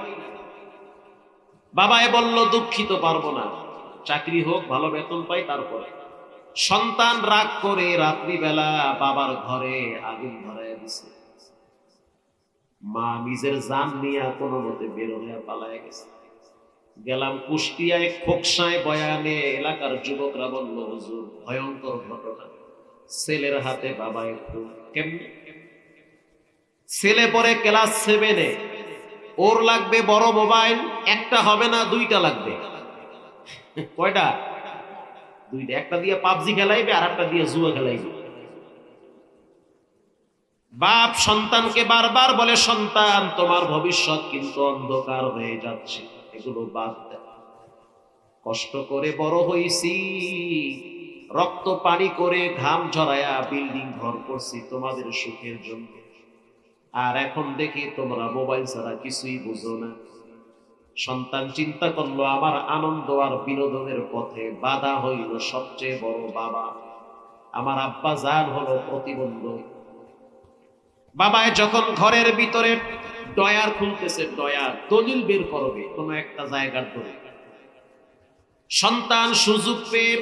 [SPEAKER 1] বাবায় বলল দুঃখিত, পারবো না, চাকরি হোক, ভালো বেতন পাই তারপরে। সন্তান রাগ করে রাত্রিবেলা বাবার ঘরে আগুন ধরায় দিছে। মা নিজের জান নিয়ে কোনো মতে বের হয়ে পালায় গেছে। গেলাম কুষ্টিয়ায়, খোকসায় বয়ানে, এলাকার যুবকরা বলল, হুজুর ভয়ঙ্কর ঘটনা, ছেলের হাতে বাবা একটু কেমনে। ছেলে পরে ক্লাস 7-এ, ওর লাগবে বড় মোবাইল, একটা হবে না 2টা লাগবে। কয়টা? 2টা। একটা দিয়ে পাবজি খেলাইবে আর একটা দিয়ে জুয়া খেলাইবে। বাপ সন্তানকে বারবার বলে, সন্তান তোমার ভবিষ্যৎ কিন্তু অন্ধকার হয়ে যাচ্ছে, এগুলো বাদ দাও। কষ্ট করে বড় হইছি, রক্ত পানি করে ঘাম ঝরায়া বিল্ডিং ঘর করছি তোমাদের সুখের জন্য, আর এখন দেখি তোমরা মোবাইল ছাড়া কিছুই বুঝো না। সন্তান চিন্তা করলো, আমার আনন্দ আর বিনোদনের পথে বাধা হইল সবচেয়ে বড় বাবা, আমার আব্বা জান হলো প্রতিবন্ধক। বাবায় যখন ঘরের ভিতরে ডয়ার খুলতেছে, ডয়ার দলিল বের করবে কোন একটা জায়গার ধরে, সন্তান সুযোগ পেয়ে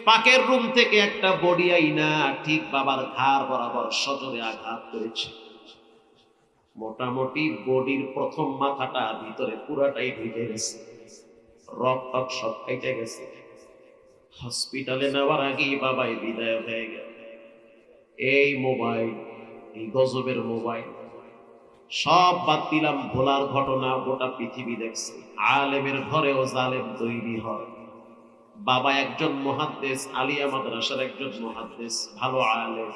[SPEAKER 1] পাকের রুম থেকে একটা বডি আইনা ঠিক বাবার ঘাড় বরাবর সজোরে আঘাত করেছে। মোটামুটি বডির প্রথম মাথাটা ভিতরে পুরাটাই ঢুকে গেছে, রক্ত সব কেটে গেছে। হসপিটালে নেওয়ার আগেই বাবাই বিদায় হয়ে গেল। এই মোবাইল, এই গজবের মোবাইল সব বাদ দিলাম, ভোলার ঘটনা গোটা পৃথিবী দেখছে। আলেমের ঘরেও জালেম তৈরি হয়। বাবা একজন মুহাদ্দিস, আলিয়া মাদ্রাসার একজন মুহাদ্দিস, ভালো আলেম,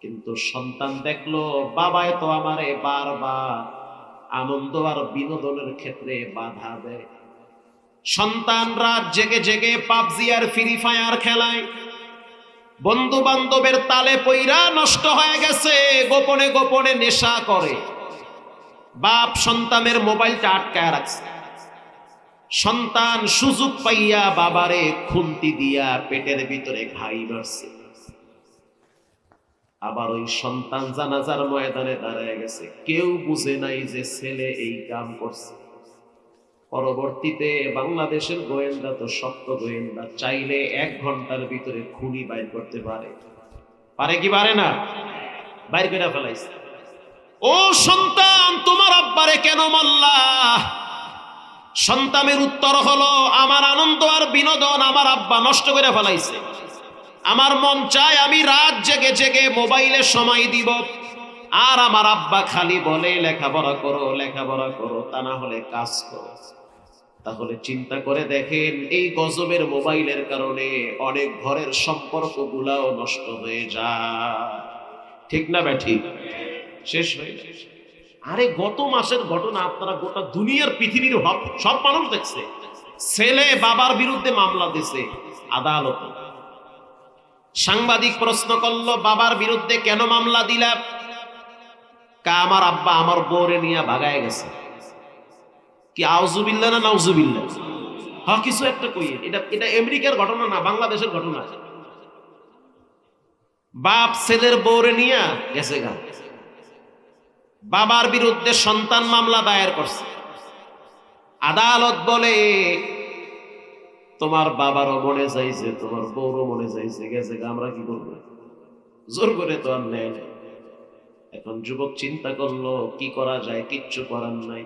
[SPEAKER 1] কিন্তু সন্তান দেখলো বাবায় তো আমারে বারবার আনন্দ আর বিনোদনের ক্ষেত্রে বাধা দেয়। সন্তান রাত জেগে জেগে পাবজি আর ফ্রি ফায়ার খেলায়, বন্ধু বান্ধবের তালে পইরা নষ্ট হয়ে গেছে, গোপনে গোপনে নেশা করে। বাপ সন্তানের মোবাইলটা আটকায় রাখছে, সন্তান সুযোগ পাইয়া বাবারে খুন্তি দিয়া পেটের ভিতরে ঘাই মারছে। আবার ওই সন্তান জানাজার ময়দানে দাঁড়ায় গেছে, কেউ বুঝে নাই যে ছেলে এই কাম করছে। পরবর্তীতে বাংলাদেশের গোয়েন্দা তো শক্ত গোয়েন্দা, চাইলে 1 ঘন্টার ভিতরে খুনি বাইর করতে পারে। পারে কি পারে না? বাইর করে ফেলাইছে। ও সন্তান, তোমার আব্বারে কেন মারলা? সন্তানের উত্তর হলো, আমার আনন্দ আর বিনোদন আমার আব্বা নষ্ট করে ফেলাইছে। আমার মন চায় আমি রাত জেগে জেগে মোবাইলে সময় দিব, আর আমার আব্বা খালি বলে লেখাপড়া করো লেখাপড়া করো, তা না হলে কাজ করো। তাহলে চিন্তা করে দেখেন, এই গজবের মোবাইলের কারণে অনেক ঘরের সম্পর্ক গুলাও নষ্ট হয়ে যায়। ঠিক না ব্যাঠিক? শেষ হয়ে যায়। আরে গত মাসের ঘটনা আপনারা গোটা দুনিয়ার পৃথিবীর সব মানুষ দেখছে। ছেলে বাবার বিরুদ্ধে মামলা দিছে আদালতে। সাংবাদিক প্রশ্ন করলো, বাবার বিরুদ্ধে কেন মামলা দিলা? আমার আব্বা আমার বউরে নিয়ে ভাগায় গেছে। কি আউযুবিল্লাহ না নাউযুবিল্লাহ? হ্যাঁ, কিছু একটা কই। এটা আমেরিকার ঘটনা না, বাংলাদেশের ঘটনা। বাপ ছেলের বউরে নিয়ে গেছে গা, বাবার বিরুদ্ধে সন্তান মামলা দায়ের করছে। আদালত বলে, তোমার বাবারও মনে চাইছে, তোমার বউরও মনে চাইছে, গেছে গা, আমরা কি করবো? জোর করে তো আর নেয় নাই। এখন যুবক চিন্তা করলো কি করা যায়, কিচ্ছু করার নাই।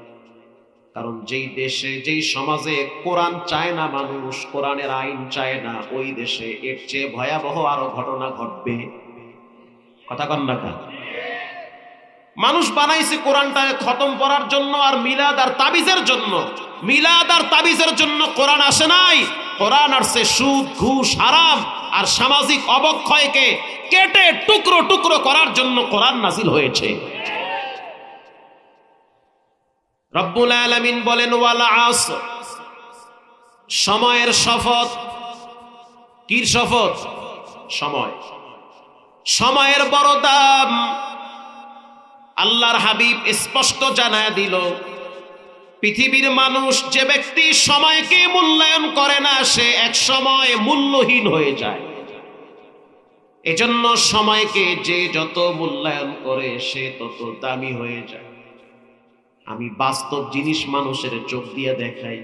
[SPEAKER 1] কারণ যেই দেশে যেই সমাজে কোরআন চায় না মানুষ, কোরআনের আইন চায় না, ওই দেশে এর চেয়ে ভয়াবহ আরো ঘটনা ঘটবে। কথা কন না কা? মানুষ বানাইছে কোরআনটা খতম করার জন্য আর মিলাদ আর তাবিজের জন্য। মিলাদ আর তাবিজের জন্য কোরআন আসে নাই। কোরআন আসছে সুদ, ঘুষ, হারাম আর সামাজিক অবক্ষয়কে কেটে টুকরো টুকরো করার জন্য কোরআন নাজিল হয়েছে। রব্বুল আলামিন বলেন, ওয়াল আসর, সময়ের শপথ। কি শপথ? সময়। সময়ের বড় দাম। আল্লাহর হাবিব স্পষ্ট জানায় দিল, পৃথিবীর মানুষ যে ব্যক্তি সময়কে মূল্যায়ন করে না, সে এক সময় মূল্যহীন হয়ে যায়। এজন্য সময়কে যে যত মূল্যায়ন করে সে তত দামি হয়ে যায়। আমি বাস্তব জিনিস মানুষের চোখ দিয়ে দেখাই।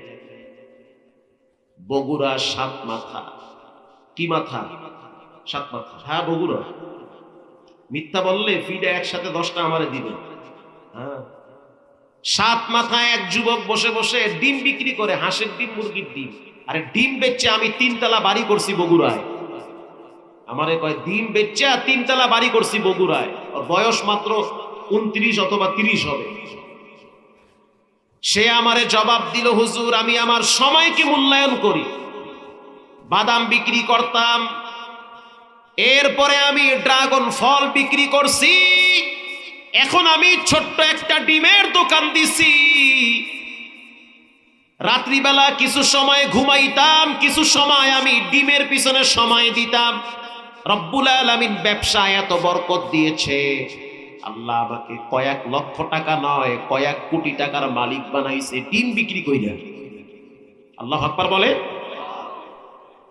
[SPEAKER 1] বগুড়া 7 মাথা। কি মাথা? 7 মাথা। হ্যাঁ, বগুড়া। মিথ্যা বললে ফিডে একসাথে 10টা আমারে দিবে। হ্যাঁ, 7 মাথায় এক যুবক বসে বসে ডিম বিক্রি করে, হাঁসের ডিম, মুরগির ডিম। আরে ডিম বেচে আমি 3 তলা বাড়ি করছি বগুড়ায়। আমারে কয় ডিম বেচে 3 তলা বাড়ি করছি বগুড়ায়। ওর বয়স মাত্র 29 অথবা 30 হবে। সে আমারে জবাব দিল, হুজুর আমি আমার সময়কে মূল্যায়ন করি। বাদাম বিক্রি করতাম, এরপরে আমি ড্রাগন ফল বিক্রি করছি, এখন আমি ছোট্ট একটা ডিমের দোকান দিছি। রাত্রিবেলা কিছু সময় ঘুমাইতাম, কিছু সময় আমি ডিমের পিছনে সময় দিতাম। রব্বুল আলামিন ব্যবসায় এত বরকত দিয়েছে, আল্লাহ আমাকে কয়েক লক্ষ টাকা নয়, কয়েক কোটি টাকার মালিক বানাইছে ডিম বিক্রি কইরা। আল্লাহু আকবার বলে।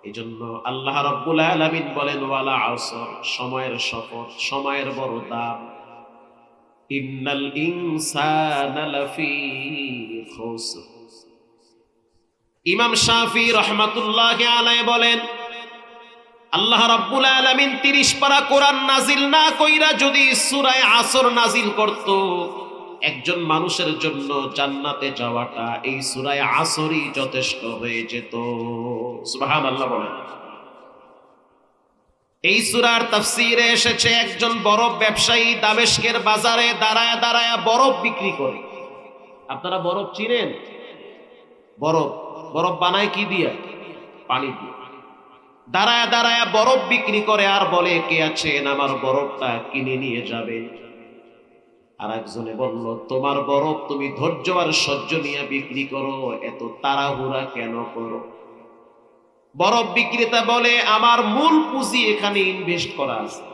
[SPEAKER 1] এজন্য আল্লাহ রাব্বুল আলামিন বলেন, ওয়ালা আসর, সময়ের শপথ, সময়ের বড় দাম। ইন্নাল ইনসানা লাফি খুসর। ইমাম শাফি রাহমাতুল্লাহি আলাইহি বলেন, আল্লাহ রাব্বুল আলামিন 30 পারা কোরআন নাজিল না কইরা যদি সূরা আসর নাজিল করত, একজন মানুষের জন্য জান্নাতে যাওয়াটা এই সূরা আসরই যথেষ্ট হয়ে যেত। সুবহানাল্লাহ বলেন। এই সূরার তাফসীরে এসেছে, একজন বরফ ব্যবসায়ী দামেস্কের বাজারে দাঁড়ায় দাঁড়ায় বরফ বিক্রি করে। আপনারা বরফ চিনেন? বরফ বরফ বানায় কি দিয়া? পানি দিয়ে। দাঁড়ায় দাঁড়ায় বরফ বিক্রি করে আর বলে, কে আছেন আমার বরফটা কিনে নিয়ে যাবে। আর একজনে বলল, তোমার বরফ তুমি ধৈর্য আর সহ্য নিয়ে বিক্রি করো, এত তাড়াহুড়া কেন করো? বরফ বিক্রেতা বলে, আমার মূল পুঁজি এখানে ইনভেস্ট করা আছে,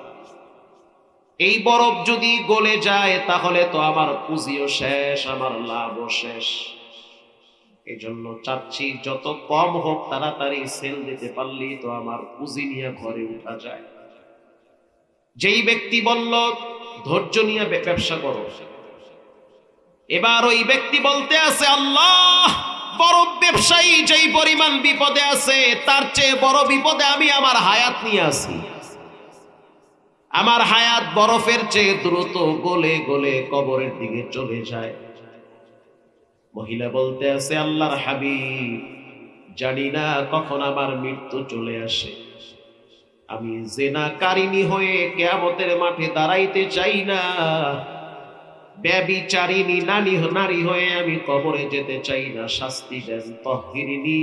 [SPEAKER 1] এই বরফ যদি গলে যায় তাহলে তো আমার পুঁজিও শেষ, আমার লাভও শেষ। এই জন্য চাচ্ছি যত কম হোক তাড়াতাড়ি সেল দিতে পারলেই তো আমার পুঁজি নিয়ে ঘরে উঠা যায়। যেই ব্যক্তি বলল ধৈর্য নিয়ে ব্যবসা করো, এবার ওই ব্যক্তি বলতে আছে, আল্লাহ, বরফ ব্যবসায়ী যেই পরিমাণ বিপদে আছে তার চেয়ে বড় বিপদে আমি আমার হায়াত নিয়ে আছি। আমার হায়াত বরফের চেয়ে দ্রুত গলে গলে কবরের দিকে চলে যায়। মহিলা বলতে আছে, আল্লাহর হাবিব, জানি না কখন আমার মৃত্যু চলে আসে, আমি জেনাকারিনী হয়ে কিয়ামতের মাঠে দাঁড়াইতে চাই না, ব্যভিচারিণী নারী হয়ে আমি কবরে যেতে চাই না, শাস্তি দেন, তাহহিরিনী,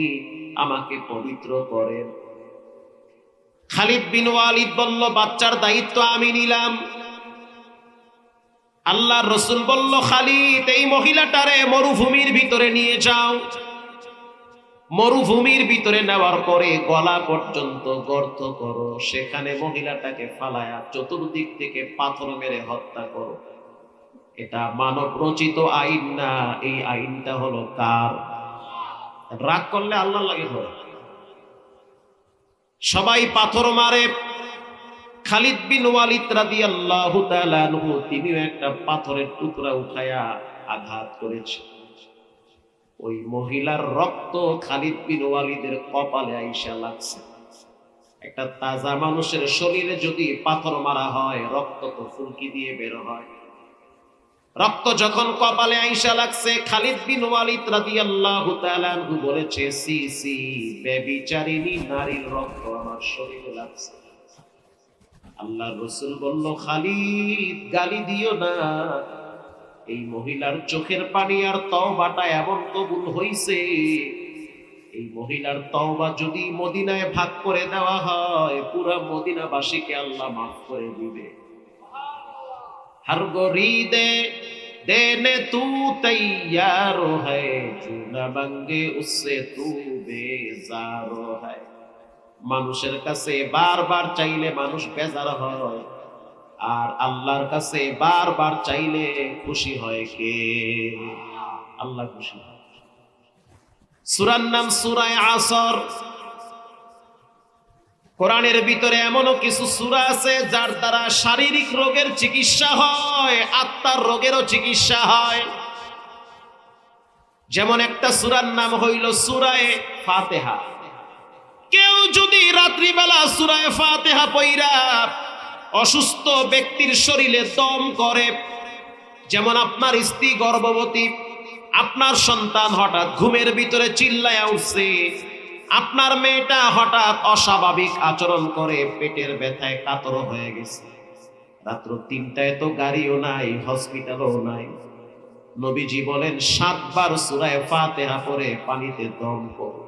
[SPEAKER 1] আমাকে পবিত্র করেন। খালিদ বিন ওয়ালিদ বলল, বাচ্চার দায়িত্ব আমি নিলাম। আল্লাহর রাসূল বলল, খালিদ, এই মহিলাটারে মরুভূমির ভিতরে নিয়ে যাও। মরুভূমির ভিতরে নেওয়ার পরে গলা পর্যন্ত গর্ত করো, সেখানে মহিলাটাকে ফালায়া চতুর্দিক থেকে পাথর মেরে হত্যা করো। এটা মানব রচিত আইন না, এই আইনটা হলো কার? রাগ করলে আল্লাহ লাগে ধরে। সবাই পাথর মারে। খালিদ বিন ওয়ালিদ রাদিয়াল্লাহু তাআলা আনহু তিনিও একটা পাথরের টুকরা উঠায়া আঘাত করেছে। ওই মহিলার রক্ত খালিদ বিন ওয়ালিদের কপালে আইসা লাগছে। একটা তাজা মানুষের শরীরে যদি পাথর মারা হয়, রক্ত তো ফুলকি দিয়ে বের হয়। রক্ত যখন কপালে আইসা লাগছে, খালিদ বিন ওয়ালিদ রাদিয়াল্লাহু তাআলা আনহু বলেছে, সি সি, ব্যভিচারিণী নারীর রক্ত আমার শরীরে লাগছে। আল্লাহর রাসূল বলল, খালিদ, গালি দিও না, এই মহিলার চোখের পানি আর তওবাটা এমন কবুল হইছে, এই মহিলার তওবা যদি মদিনায় ভাগ করে দেওয়া হয়, পুরো মদিনাবাসীকে আল্লাহ মাফ করে দিবে। हर गोरीदे देने तू तैयार है, जो न मांगे उससे तू बेजार है। মানুষের কাছে বারবার চাইলে মানুষ বেজার হয়, আর আল্লাহর কাছে বারবার চাইলে খুশি হয় কে? আল্লাহ খুশি হয়। সূরার নাম সূরা আসর। কোরআনের ভিতরে এমনও কিছু সূরা আছে যার দ্বারা শারীরিক রোগের চিকিৎসা হয়, আত্মার রোগেরও চিকিৎসা হয়। যেমন একটা সূরার নাম হইল সূরা ফাতিহা। কেউ যদি রাত্রিবেলা সূরা ফাতিহা পড়া অসুস্থ ব্যক্তির শরীরে দম করে, যেমন আপনার স্ত্রী গর্ভবতী, আপনার সন্তান হঠাৎ ঘুমের ভিতরে চিল্লায়া উঠছে, আপনার মেয়েটা হঠাৎ অস্বাভাবিক আচরণ করে পেটের ব্যথায় কাতর হয়ে গেছে, রাত্র ৩টায় তো গাড়িও নাই, হসপিটালও নাই, নবীজি বলেন ৭ বার সূরা ফাতিহা পড়ে পানিতে দম করো,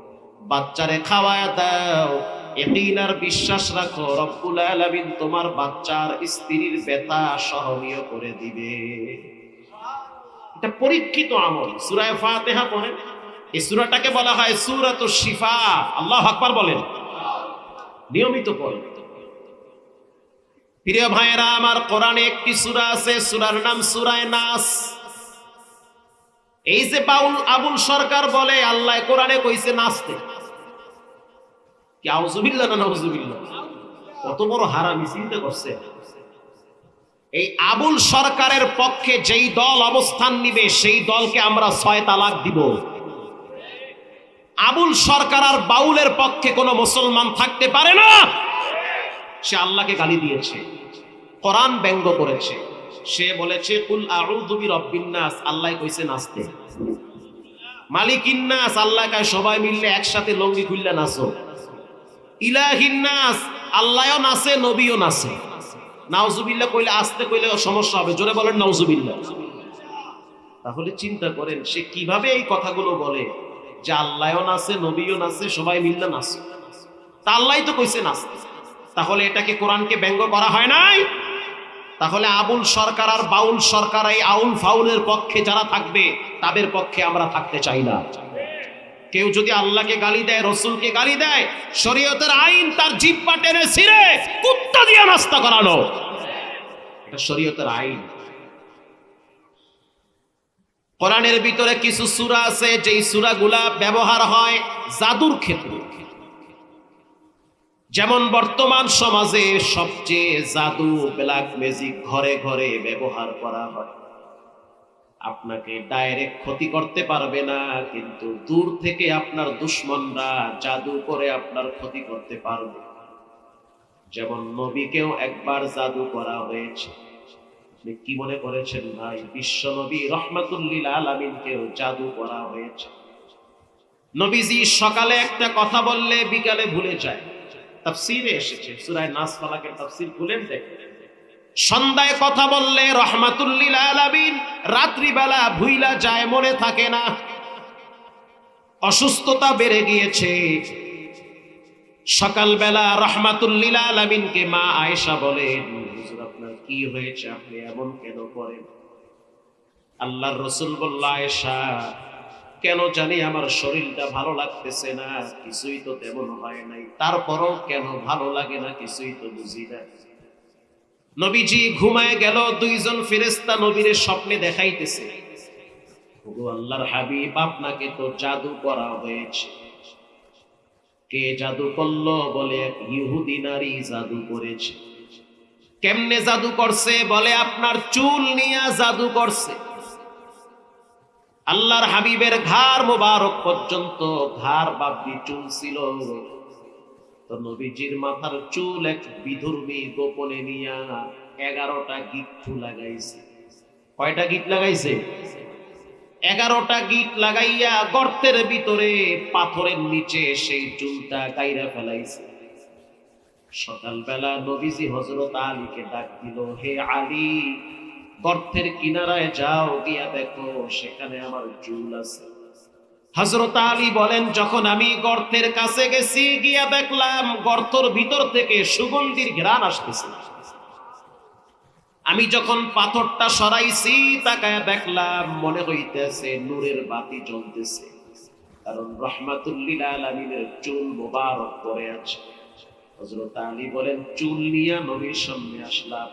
[SPEAKER 1] বাচ্চারে খাওয়ায়া দাও, ইয়াকিন আর বিশ্বাস রাখো রব্বুল আলামিন তোমার বাচ্চার স্ত্রীর ব্যথা সহনীয় করে দিবে। এটা পরীক্ষিত আমল। সূরা ফাতিহা পড়েন। এই সূরাটাকে বলা হয় সূরাতুশ শিফা। আল্লাহু আকবার বলেন। নিয়মিত পড়েন। প্রিয় ভাইয়েরা আমার, কোরআনে একটি সূরা আছে, সূরার নাম সূরা নাস। এই যে বাউল আবুল সরকার বলে আল্লাহ কোরআনে কইছে নাচতে, কি আউযুবিল্লাহ না নাউযুবিল্লাহ? কত বড় হারামি, চিন্তা করছে। এই আবুল সরকারের পক্ষে যেই দল অবস্থান নিবে সেই দলকে আমরা ৬ তালাক দিব। আবুল সরকার আর বাউলের পক্ষে কোনো মুসলমান থাকতে পারে না। সে আল্লাহকে গালি দিয়েছে, কোরআন ব্যঙ্গ করেছে, সে বলেছে কুল আউযু বিরাব্বিন নাস, আল্লাহ কইছে নাচতে। মালিকিন নাস, আল্লাহ কয় সবাই মিললে একসাথে লঙ্গি খুললে নাচো। ইলাহিন নাস, আল্লাহও নাচে, নবীও নাচে। নাউজুবিল্লাহ কইলে, আস্তে কইলে সমস্যা হবে, জোরে বলেন নাউজুবিল্লাহ। তাহলে চিন্তা করেন সে কিভাবে এই কথাগুলো বলে যে আল্লাহও নাচে, নবীও নাচে, সবাই মিললে নাচে। তা আল্লাহই তো কইছে নাচতে, তাহলে এটাকে কোরআনকে ব্যঙ্গ করা হয় নাই? তাহলে আবুল সরকার আর বাউল সরকার এই আউল ফাউলের পক্ষে যারা থাকবে তাদের পক্ষে আমরা থাকতে চাই না। কেউ যদি আল্লাহকে গালি দেয়, রসুলকে গালি দেয়, শরীয়তের আইন তার জিহ্বা টেনে ছিঁড়ে কুত্তা দিয়ে নাস্তা করানো, এটা শরীয়তের আইন। কোরআনের ভিতরে কিছু সূরা আছে যেই সূরাগুলা ব্যবহার হয় জাদুর ক্ষেত্রে। যেমন বর্তমান সমাজে সবচেয়ে জাদু, ব্ল্যাক ম্যাজিক ঘরে ঘরে ব্যবহার করা হয়। আপনাকে ডাইরেক্ট ক্ষতি করতে পারবে না, কিন্তু দূর থেকে আপনার দুশমনরা জাদু করে আপনার ক্ষতি করতে পারবে। যেমন নবীকেও একবার জাদু করা হয়েছে। আপনি কি মনে করেছেন ভাই, বিশ্ব নবী রাহমাতুল লিল আলামিনকেও জাদু করা হয়েছে? নবীজি সকালে একটা কথা বললে বিকালে ভুলে যায়। তাফসীরে এসেছে, সূরা নাস ফালাকের তাফসীর খুলেন দেখেন। সন্ধ্যায় কথা বললে রাহমাতুল লিল আলামিন রাত্রিবেলা ভুইলা যায়, মনে থাকে না। অসুস্থতা বেড়ে গিয়েছে, সকালবেলা রাহমাতুল লিল আলামিনকে মা আয়েশা বলেন, হুজুর আপনার কি হয়েছে, আপনি এমন কেন করেন? আল্লাহর রাসূল বলল, আয়েশা কেন জানি আমার শরীরটা ভালো লাগতেছে না, কিছুই তো তেমন হয় নাই, তারপরও কেন ভালো লাগে না কিছুই তো বুঝি না। নবীজি ঘুমায় গেল, দুইজন ফেরেশতা নবীরে স্বপ্নে দেখাইতেছে, ওগো আল্লাহর হাবিব আপনাকে তো জাদু করা হয়েছে। কে জাদু করলো? বলে এক ইহুদি নারী জাদু করেছে। কেমনে জাদু করছে? বলে আপনার চুল নিয়ে জাদু করছে। আল্লাহর হাবিবের ঘাড় মোবারক পর্যন্ত ঘাড় বাবদি চুল ছিল, তো নবীজির মাথার চুল এক বিধর্মী গোপনে নিয়া 11টা গিট্টু লাগাইছে। কয়টা গিট লাগাইছে? 11টা গিট লাগাইয়া গর্তের ভিতরে পাথরের নিচে সেই চুলটা গাইরা ফেলাইছে। সকালবেলা নবীজি হযরত আলীকে ডাক দিল, হে আলী, গর্তের কিনারায় যাও, গিয়া দেখো সেখানে আমার চুল আছে। হযরত আলী বলেন, যখন আমি গর্তের কাছে গেছি, গিয়া দেখলাম গর্তের ভিতর থেকে সুগন্ধির ঘ্রাণ আসতেছে। আমি যখন পাথরটা সরাইছি, তাকায়া দেখলাম মনে হইতেছে নূরের বাতি জ্বলতেছে, কারণ রাহমাতুল লিল আলামিনের চুল মোবারক পড়ে আছে। হযরত আলী বলেন, চুল নিয়ে নবীর সামনে আসলাম।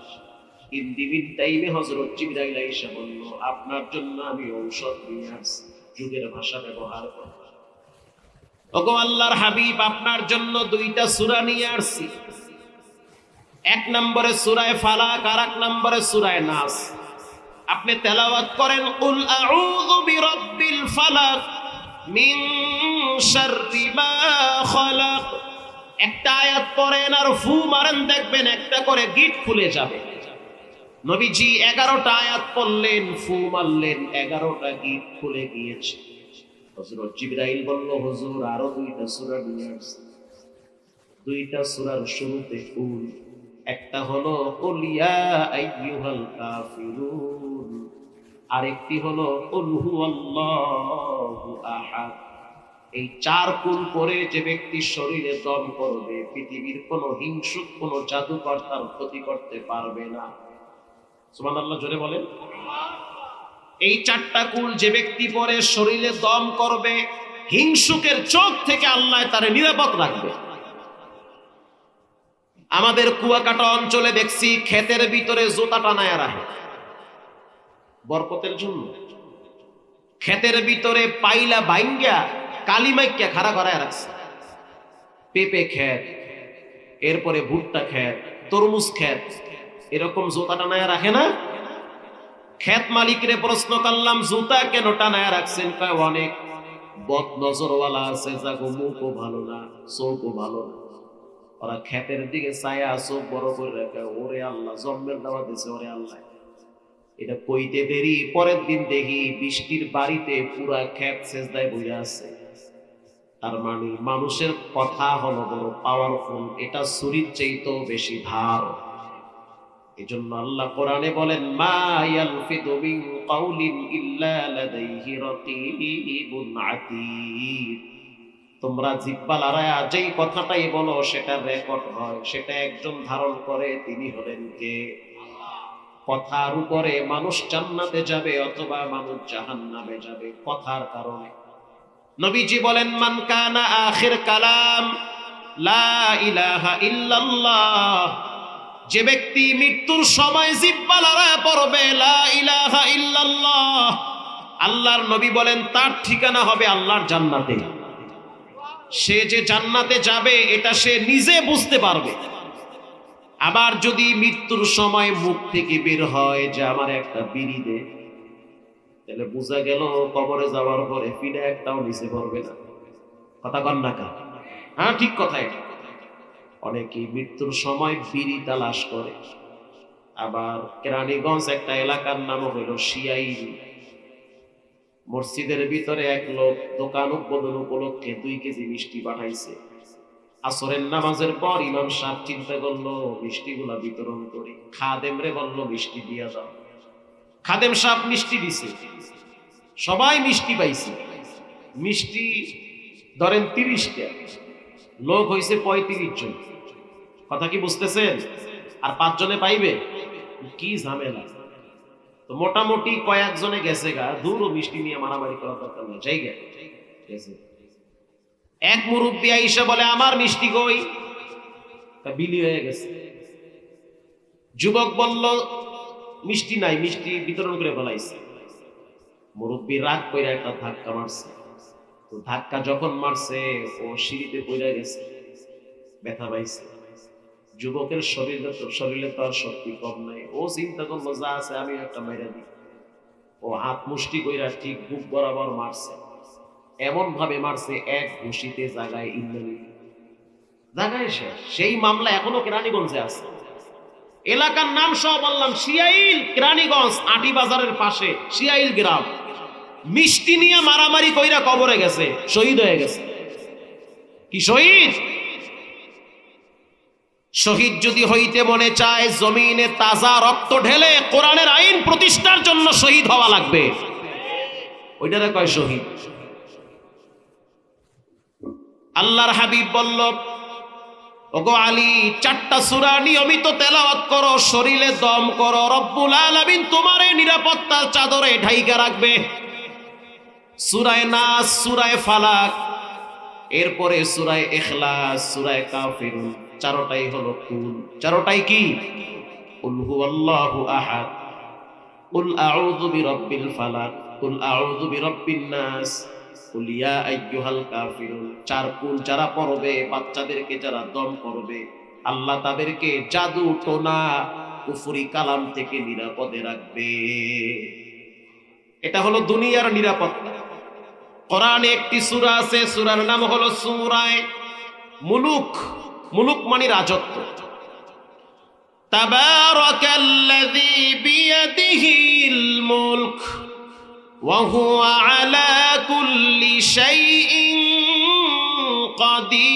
[SPEAKER 1] ইন্দিবিন টাইমে হযরত জিবরাইল আইসা বলল, আপনার জন্য আমি ঔষধ নিয়ে আসছি। যুগের ভাষা ব্যবহার করে, ওগো আল্লাহর হাবিব আপনার জন্য 2টা সূরা নিয়ে আসছি। এক নম্বরে সূরা ফালাক আর এক নম্বরে সূরা নাস। আপনি তেলাওয়াত করেন, কুল আউযু বিরাব্বিল ফালাক মিন শাররি মা খালাক। একটা আয়াত পড়েন আর ফু মারেন, দেখবেন একটা করে গিট খুলে যাবে। নবীজি 11টা আয়াত পড়লেন, ফু মারলেন, 11টা গিট খুলে গিয়েছে। হযরত জিবরাইল বলল, হুজুর আরো 2টা সূরা নিয়ে আসছি। 2টা সূরার শুরুতে কুল, একটা হলো কুল ইয়া আইয়ুহাল কাফিরুন, আরেকটি হলো কুল হুয়াল্লাহু আহাদ। এই 4 কুল পরে যে ব্যক্তি শরীরে দম করবে, পৃথিবীর কোন হিংসুক, কোন জাদুকর তার ক্ষতি করতে পারবে না। সুবহানাল্লাহ, জোরে বলেন। এই 4টা কুল যে ব্যক্তি পরে শরীরে দম করবে, হিংসুকের চোখ থেকে আল্লাহ তারে নিরাপদ রাখবে। আমাদের কুয়াকাটা অঞ্চলে দেখছি ক্ষেতের ভিতরে জুতা টানায়া রাখে বরকতের জন্য। ক্ষেতের ভিতরে পাইলা বাইঙ্গা কালিমাইক্যা খাড়া করায় রাখছে। পেঁপে ক্ষেত, এরপরে ভুট্টা ক্ষেত, তরমুজ ক্ষেত, এরকম জুতা টানায়া রাখে না? ক্ষেত মালিকরে প্রশ্ন করলাম, জুতা কেন টানায়া রাখছেন? কয় অনেক বদ নজরওয়ালা আছে, যাগো মুখও ভালো না, চোখও ভালো না, ওরা ক্ষেতের দিকে ছায়া চোখ বড় করে রাখে। ওরে আল্লাহ, জন্মের দাওয়া দিছে, ওরে আল্লাহ। এটা কইতে দেরি, পরের দিন দেখি বৃষ্টির বাড়িতে পুরা ক্ষেত সেজদায় বইয়া আছে। তার মানে মানুষের কথা হলো বড় পাওয়ারফুল, এটা ছুরির চাইতেও বেশি ধার। এজন্য আল্লাহ কোরআনে বলেন, মা ইয়ালফিদু মিন কাউলিন ইল্লা লাদাইহি রাকীবুন আতীদ। তোমরা জিহ্বা লড়ায়া যেই কথাটাই বলো সেটা রেকর্ড হয়, সেটা একজন ধারণ করে, তিনি হলেন কে? কথার উপরে মানুষ জান্নাতে যাবে অথবা মানুষ জাহান্নামে যাবে কথার কারণে। নবীজি বলেন, মান কানা আখির কালাম লা ইলাহা ইল্লাল্লাহ, যে ব্যক্তি মৃত্যুর সময় জিহ্বা লড়ায় পড়বে লা ইলাহা ইল্লাল্লাহ, আল্লাহর নবী বলেন তার ঠিকানা হবে আল্লাহর জান্নাতে। সে যে জান্নাতে যাবে এটা সে নিজে বুঝতে পারবে। আবার যদি মৃত্যুর সময় মুখ থেকে বের হয় যে আমার একটা বিড়ি দে, তাহলে বোঝা গেল কবরে যাওয়ার পরে ফিরে একটাও নিচে পড়বে না। কথা কন না কা? হ্যাঁ, ঠিক কথা। এটা অনেকেই মৃত্যুর সময় বিড়ি তালাশ করে। আবার কেরানীগঞ্জ একটা এলাকার নাম হইল শিয়াইল, মসজিদের ভিতরে এক লোক দোকান উদ্বোধন উপলক্ষে 2 কেজি মিষ্টি পাঠাইছে। আসরের নামাজের পর ইমাম সাহেব চিন্তা করলো মিষ্টিগুলা বিতরণ করি, খাদেমরে বলল মিষ্টি দিয়া দাও। খাদেম সাহেব মিষ্টি দিছে, সবাই মিষ্টি পাইছে। মিষ্টি ধরেন 30টা, লোক হইছে 35 জন। কথা কি বুঝতেছেন? আর 5 জনে পাইবে, কি ঝামেলা। তো মোটামুটি কয়েকজনে গেছে গা, দূর মিষ্টি নিয়ে মারামারি করার দরকার নেই, জায়গা গেছে। এক মুরব্বী আইসা বলে আমার মিষ্টি কই, তা বিলি হয়ে গেছে। যুবক বলল মিষ্টি নাই, মিষ্টি বিতরণ করে ফেলাইছে। মুরব্বী রাগ কইরা একটা ধাক্কা মারছে। তো ধাক্কা যখন মারছে ও সিঁড়িতে পড়ে গেছে, ব্যথা পাইছে। যুবকের শরীরে তো আর শক্তি কম নাই। ও চিন্তা করলো যা আছে আমি একটা মাইরা দিই। ও হাত মুষ্টি কইরা ঠিক বুক বরাবর মারছে, এমন ভাবে মারছে এক ঘুষিতে জায়গায় জায়গায় শেষ। সেই মামলা এখনো কেরানীগঞ্জে আছে। এলাকার নাম সহ বললাম, শিয়াইল, কেরানীগঞ্জ, আটি বাজারের পাশে শিয়াইল গ্রাম। মিষ্টি নিয়ে মারামারি কইরা কবরে গেছে, শহীদ হয়ে গেছে। কি শহীদ? শহীদ যদি হইতে মনে চায় জমিনে তাজা রক্ত ঢেলে কোরআনের আইন প্রতিষ্ঠার জন্য শহীদ হওয়া লাগবে, ওইটারে কয় শহীদ। আল্লাহর হাবিব বলল, ওগো আলী, 4টা সূরা নিয়মিত তেলাওয়াত করো, শরীরে দম করো, রব্বুল আলামিন তোমারে নিরাপত্তার চাদরে ঢাইকা রাখবে। সূরা নাস, সূরা ফালাক, এরপরে সূরা ইখলাস, সূরা কাফিরুন, 4টাই হলো কুল। 4টাই কি? কুল হুয়াল্লাহু আহাদ, কুল আউযু বিরাব্বিল ফালাক, কুল আউযু বিরাব্বিন নাস, কুল ইয়া আইয়ুহাল কাফিরুন। 4 কুল যারা পড়বে, বাচ্চাদেরকে যারা দম করবে, আল্লাহ তাদেরকে জাদু টোনা কুফরি কালাম থেকে নিরাপদে রাখবে। এটা হলো দুনিয়ার নিরাপত্তা। কোরআনে একটি সূরা আছে, সূরার নাম হলো সূরা মুলুক। মুলুক মানে রাজত্ব। তাবারাকাল্লাযী বিয়াদিহিল মুলক ওয়া হুয়া আলা কুল্লি শাইইন কাদির।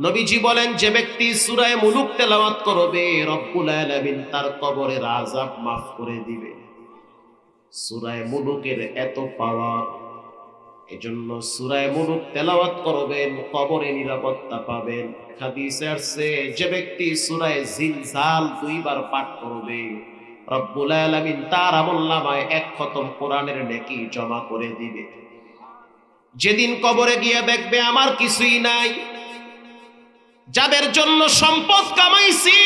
[SPEAKER 1] নবীজি বলেন, যে ব্যক্তি সূরা মুলুক তেলাওয়াত করবে, রব্বুল আলামিন তার কবরের আযাব মাফ করে দিবে। সূরা মুলুকের এত পাওয়ার, এজন্য সূরা মুলুক তেলাওয়াত করবেন, কবরে নিরাপত্তা পাবেন। হাদিসে আছে, যে ব্যক্তি সূরা জিলজাল 2 বার পাঠ করবে, রব্বুল আলামিন তার আমলনামায় 1 খতম কোরআনের নেকি জমা করে দিবে। যেদিন কবরে গিয়ে দেখবে আমার কিছুই নাই, যাদের জন্য সম্পদ কামাইছি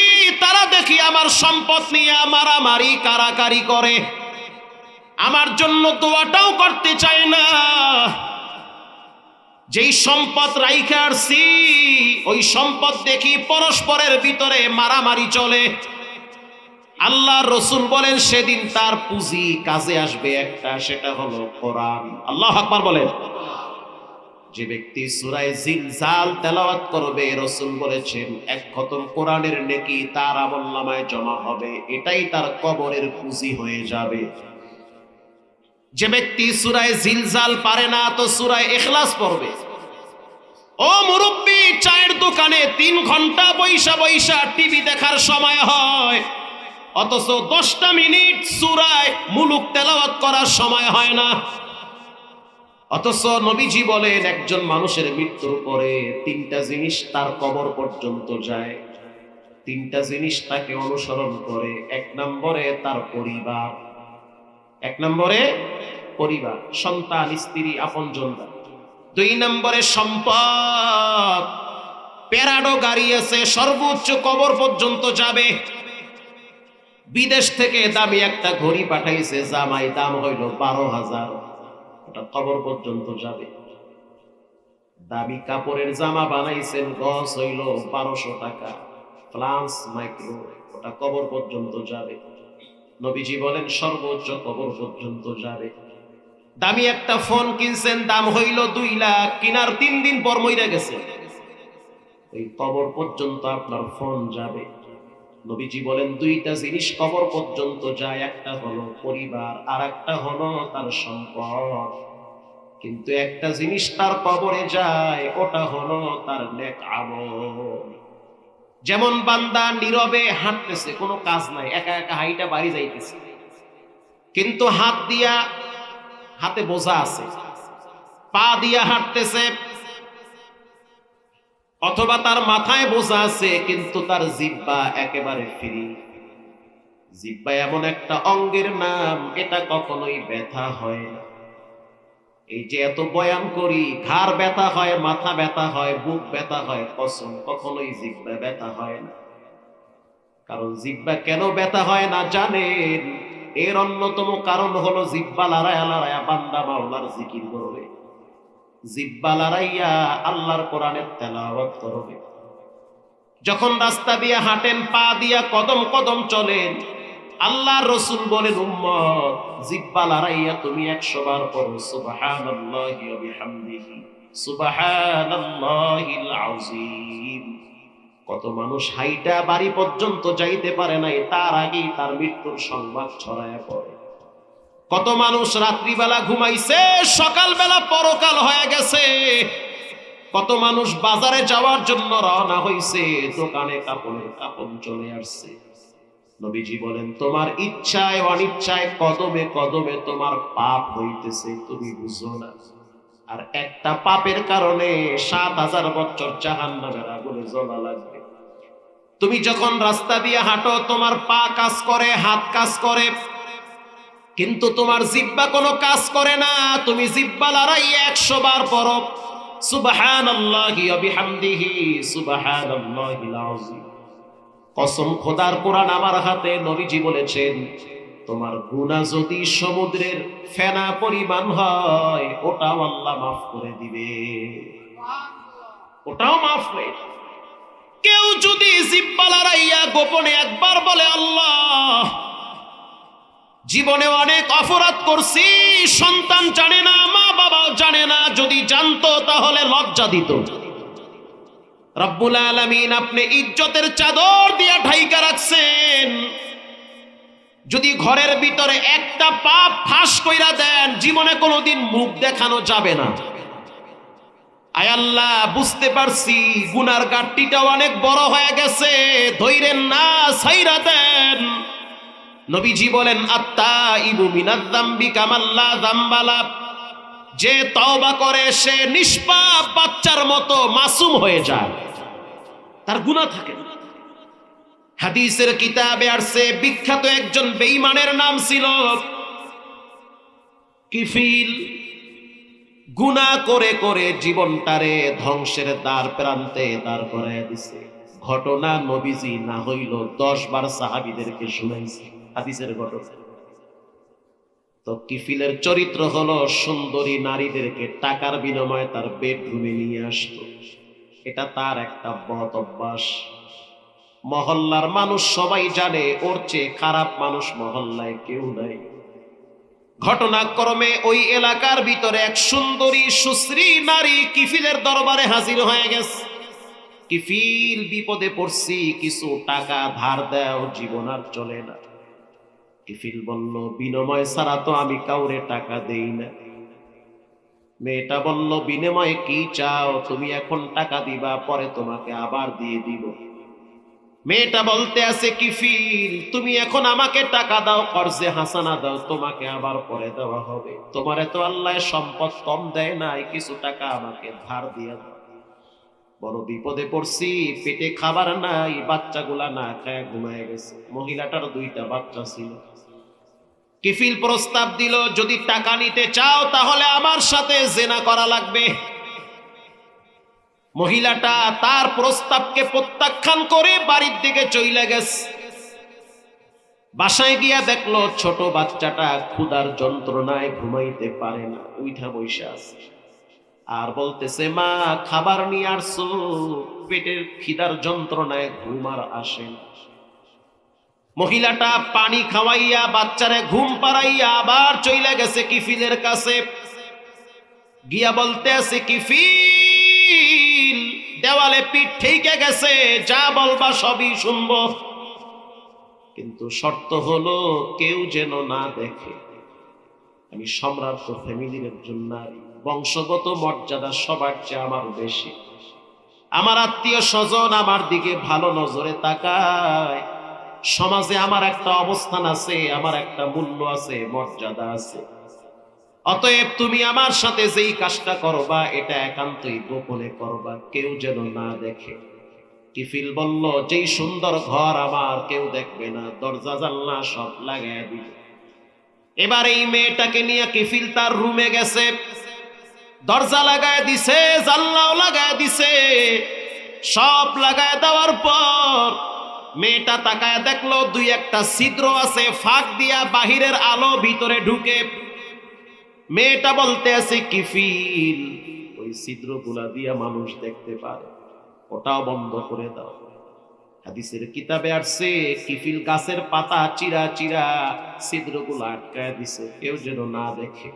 [SPEAKER 1] তারা দেখি আমার সম্পদ নিয়ে মারামারি কারাকারি করে, আমার জন্য দোয়াটাও করতে চায় না। যেই সম্পদ রাইখা আসছি ওই সম্পদ দেখি পরস্পরের ভিতরে মারামারি চলে। আল্লাহর রাসূল বলেন, সেদিন তার পুঁজি কাজে আসবে একটা, সেটা হলো কোরআন। আল্লাহু আকবার বলেন। যে ব্যক্তি সূরা জিলজাল তেলাওয়াত করবে, রাসূল বলেছেন 1 খতম কোরআনের নেকি তার আমলনামায় জমা হবে, এটাই তার কবরের পুঁজি হয়ে যাবে। যে ব্যক্তি সূরা জিলজাল পারে না, তো সূরা ইখলাস পড়বে। ও মুরব্বি, চায়ের দোকানে 3 ঘন্টা বৈশা বৈশা টিভি দেখার সময় হয়, অথচ 10টা মিনিট সূরা মুলুক তেলাওয়াত করার সময় হয় না। অথচ নবীজি বলেন একজন মানুষের মৃত্যুর পরে তিনটা জিনিস তার কবর পর্যন্ত যায়, তিনটা জিনিস তাকে অনুসরণ করে। এক নম্বরে তার পরিবার, এক নম্বরে পরিবার, সন্তান, স্ত্রী, আপনজনরা। দুই নম্বরে সম্পদ, প্যারাডো গাড়ি আছে, সর্বোচ্চ কবর পর্যন্ত যাবে। বিদেশ থেকে দামি একটা ঘড়ি পাঠাইছে জামাই, দাম হইল 12,000, ওটা কবর পর্যন্ত যাবে। দামি কাপড়ের জামা বানাইছেন, গজ হইল 1200 টাকা, ফ্লান্স মাইক্রো, ওটা কবর পর্যন্ত যাবে। নবীজি বলেন সর্বোচ্চ কবর পর্যন্ত যাবে। দামি একটা ফোন কিনছেন, দাম হইল 2 লাখ, কিনার 3 দিন পর মইরা গেছে, ওই কবর পর্যন্ত আপনার ফোন যাবে। নবীজি বলেন দুইটা জিনিস কবর পর্যন্ত যায়, একটা হলো পরিবার আর একটা হলো তার সম্পদ। কিন্তু একটা জিনিস তার কবরে যায়, ওটা হলো তার নেক আমল। যেমন বান্দা নীরবে হাঁটতেছে, কোনো কাজ নাই, একা একা হাইটা বাড়ি যাইতেছে, কিন্তু হাত দিয়া, হাতে বোঝা আছে, পা দিয়া হাঁটতেছে, অথবা তার মাথায় বোঝা আছে, কিন্তু তার জিহ্বা একেবারে ফ্রি। জিহ্বা এমন একটা অঙ্গের নাম, এটা কখনোই ব্যথা হয় না। এই যে এত বয়ান করি, ঘাড় ব্যথা হয়, মাথা ব্যথা হয়, বুক ব্যথা হয়, কসম কখনোই জিহ্বা ব্যথা হয় না। কারণ জিহ্বা কেন ব্যথা হয় না জানেন? এর অন্যতম কারণ হলো জিহ্বা লড়াইয়া লড়াইয়া বান্দা মাওলার জিকির করবে, জিহ্বা লড়াইয়া আল্লাহর কোরআনের তেলাওয়াত করবে। যখন রাস্তা দিয়ে হাঁটেন, পা দিয়া কদম কদম চলেন, আল্লাহর রাসূল বলেন উম্মত, জিহ্বা লড়াইয়া তুমি 100 বার পড়ো সুবহানাল্লাহি ওয়া বিহামদিহি সুবহানাল্লাহিল আযীম। কত মানুষ হাইটা বাড়ি পর্যন্ত যাইতে পারে নাই, তার আগেই তার মৃত্যুর সংবাদ ছড়ায় পড়ে। কত মানুষ রাত্রিবেলা ঘুমাইছে, সকালবেলা পরকাল হয়ে গেছে। কত মানুষ বাজারে যাওয়ার জন্য রওনা হইছে, দোকানে কাপড়ের কাপড় চলে আসছে। নবীজি বলেন তোমার ইচ্ছায় অনিচ্ছায় কদমে কদমে তোমার পাপ হইতেছে, তুমি বুঝো না। আর একটা পাপের কারণে 7,000 বছর জাহান্নামের আগুনে জ্বলা লাগবে। তুমি যখন রাস্তা দিয়ে হাঁটো, তোমার পা কাজ করে, হাত কাজ করে, কিন্তু তোমার জিহ্বা কোনো কাজ করে না। তুমি জিহ্বা লড়াইয়া 100 বার পড়ো সুবহানাল্লাহি ওয়া বিহামদিহি সুবহানাল্লাহিল আযীম। কসম খোদার, কোরআন আমার হাতে, নবীজি বলেছেন তোমার গুনাহ যদি সমুদ্রের ফেনা পরিমাণ হয়, ওটাও আল্লাহ মাফ করে দিবে, ওটাও মাফ হয়ে। কেউ যদি জিহ্বা লড়াইয়া গোপনে একবার বলে আল্লাহ, জীবনে অনেক অপরাধ করছি, সন্তান জানে না, মা বাবাও জানে না, যদি জানতো তাহলে লজ্জা দিত। রব্বুল আলামিন আপনি ইজ্জতের চাদর দিয়া ঢাইকা রাখছেন, যদি ঘরের ভিতরে একটা পাপ ফাঁস কইরা দেন, জীবনে কোনোদিন মুখ দেখানো যাবে না। আয় আল্লাহ, বুঝতে পারছি গুনার গাট্টিটা অনেক বড় হয়ে গেছে, ধৈরেন না, ছাইরা দেন। নবীজি বলেন আত্তাইবু মিনাজ যামবি কামাল্লা যামবালা, যে তওবা করে সে নিষ্পাপ বাচ্চার মতো মাসুম হয়ে যায়, তার গুনাহ থাকে না। হাদিসের কিতাবে আসছে বিখ্যাত একজন বেঈমানের নাম ছিল কিফিল। গুনাহ করে করে জীবনটারে ধ্বংসের দ্বার প্রান্তে দাঁড় করাইয়া দিছে। ঘটনা নবীজি না হইল 10 বার সাহাবীদেরকে শুনাইছে, হাদিসের ঘটনা। তো কিফিলের চরিত্র হলো সুন্দরী নারীদেরকে টাকার বিনিময়ে তার বেডরুমে নিয়ে আসতো, এটা তার একটা বদ অভ্যাস। মহল্লার মানুষ সবাই জানে ওর চেয়ে খারাপ মানুষ মহল্লায় কেউ নাই। ঘটনাক্রমে ওই এলাকার ভিতরে এক সুন্দরী সুশ্রী নারী কিফিলের দরবারে হাজির হয়ে গেছে। কিফিল, বিপদে পড়ছি, কিছু টাকা ধার দাও, জীবন আর চলে না। কিফিল বলল বিনিময় ছাড়া তো আমি কাউরে টাকা দেই না। মেয়েটা বলল বিনিময়ে কি চাও? তুমি এখন টাকা দিবা, পরে তোমাকে আবার দিয়ে দিব। মেয়েটা বলতে আছে কিফিল, তুমি এখন আমাকে টাকা দাও, কর্জে হাসানা দাও, তোমাকে আবার পরে দেওয়া হবে। তোমারে তো আল্লাহ সম্পদ কম দেয় নাই, কিছু টাকা আমাকে ধার দিয়ে দাও। বড় বিপদে পড়ছি, পেটে খাবার নাই, বাচ্চাগুলা না খায় ঘুমায় গেছে। মহিলাটার 2টা বাচ্চা ছিল। কিফিল প্রস্তাব দিল, যদি টাকা নিতে চাও তাহলে আমার সাথে জেনা করা লাগবে। মহিলাটা তার প্রস্তাবকে প্রত্যাখ্যান করে বাড়ির দিকে চলে গেছে। বাসায় গিয়া দেখলো ছোট বাচ্চাটা ক্ষুধার যন্ত্রণায় ঘুমাইতে পারে না, উঠা বইসা আছে আর বলতেছে, মা খাবার নিয়ে আসছো, পেটের খিদার যন্ত্রণায় ঘুম আর আসে না। মহিলাটা পানি খাওয়াইয়া বাচ্চারে ঘুম পাড়াইয়া আবার চলে গেছে কিফিলের কাছে। গিয়া বলতে আছে, কিফিল দেওয়ালে পিঠ ঠেকে গেছে, যা বলবা সবই শুনবো, কিন্তু শর্ত হলো কেউ যেন না দেখে। আমি সম্রাট ফ্যামিলির একজন নারী, বংশগত মর্যাদা সবার চেয়ে আমার বেশি। আমার আত্মীয় স্বজন আমার দিকে ভালো নজরে তাকায়। সমাজে আমার একটা অবস্থান আছে, আমার একটা মূল্য আছে, মর্যাদা আছে। অতএব তুমি আমার সাথে যেই কাজটা করবা এটা একান্তই গোপনে করবা, কেউ যেন না দেখে। কিফিল বলল, যেই সুন্দর ঘর আমার, কেউ দেখবে না, দরজা জানলা সব লাগায় দিবে। এবার এই মেয়েটাকে নিয়ে কিফিল তার রুমে গেছে, দরজা লাগায় দিছে, জানলাও লাগায় দিছে। সব লাগায় দেওয়ার পর মেয়েটা তাকায় দেখলো 2-1টা ছিদ্র আছে, ফাঁক দিয়া বাহিরের আলো ভিতরে ঢুকে। মেয়েটা বলতে আছে, কিফিল ওই ছিদ্রগুলা দিয়া মানুষ দেখতে পারে, ওটাও বন্ধ করে দাও। হাদিসের কিতাবে আসছে, কিফিল গাছের পাতা চিরা চিরা ছিদ্রগুলো আটকায় দিছে, কেউ যেন না দেখে।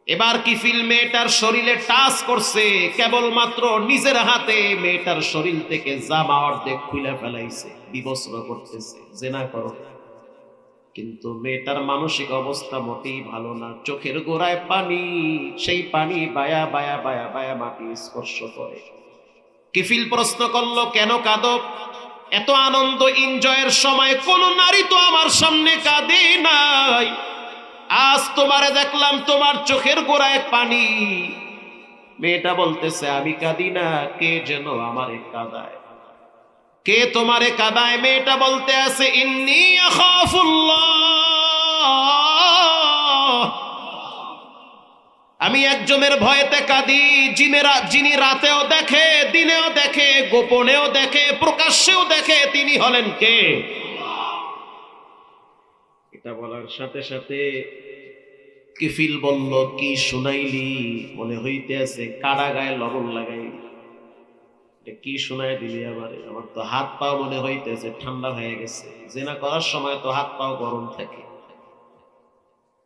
[SPEAKER 1] এবার কিফিল মেয়েটার শরীরে টাচ করছে, কেবলমাত্র নিজের হাতে মেয়েটার শরীর থেকে জামা অর্ধেক খুলে ফেলাইছে, বিবস্ত্র করতেছে, জেনা করো। কিন্তু মেয়েটার মানসিক অবস্থা মোটেই ভালো না, চোখের গোড়ায় পানি, সেই পানি বায়া বায়া বায়া বায়া মাটি স্পর্শ করে। কিফিল প্রশ্ন করলো, কেন কাঁদো? এত আনন্দ এনজয়ের সময় কোন নারী তো আমার সামনে কাঁদে নাই, আজ তোমারে দেখলাম তোমার চোখের গোড়ায় পানি। মেয়েটা বলতেছে, আমি কাঁদি না, কে যেন আমারে কাঁদায়। কে তোমারে কাঁদায়? মেয়েটা বলতে আছে, ইন্নী আখাফুল্লাহ, আমি একজনের ভয়েতে কাঁদি, যিনি রাতেও দেখে, দিনেও দেখে, গোপনেও দেখে, প্রকাশ্যেও দেখে, তিনি হলেন কে? এটা বলার সাথে সাথে কিফিল বলল, কি শুনাইলি? মনে হইতে আছে কাটা গায়ে লবণ লাগাইলি। কি শুনাই দিলি আমারে? আমার তো হাত পাও মনে হইতেছে ঠান্ডা হয়ে গেছে, জেনা করার সময় তো হাত পাও গরম থাকে।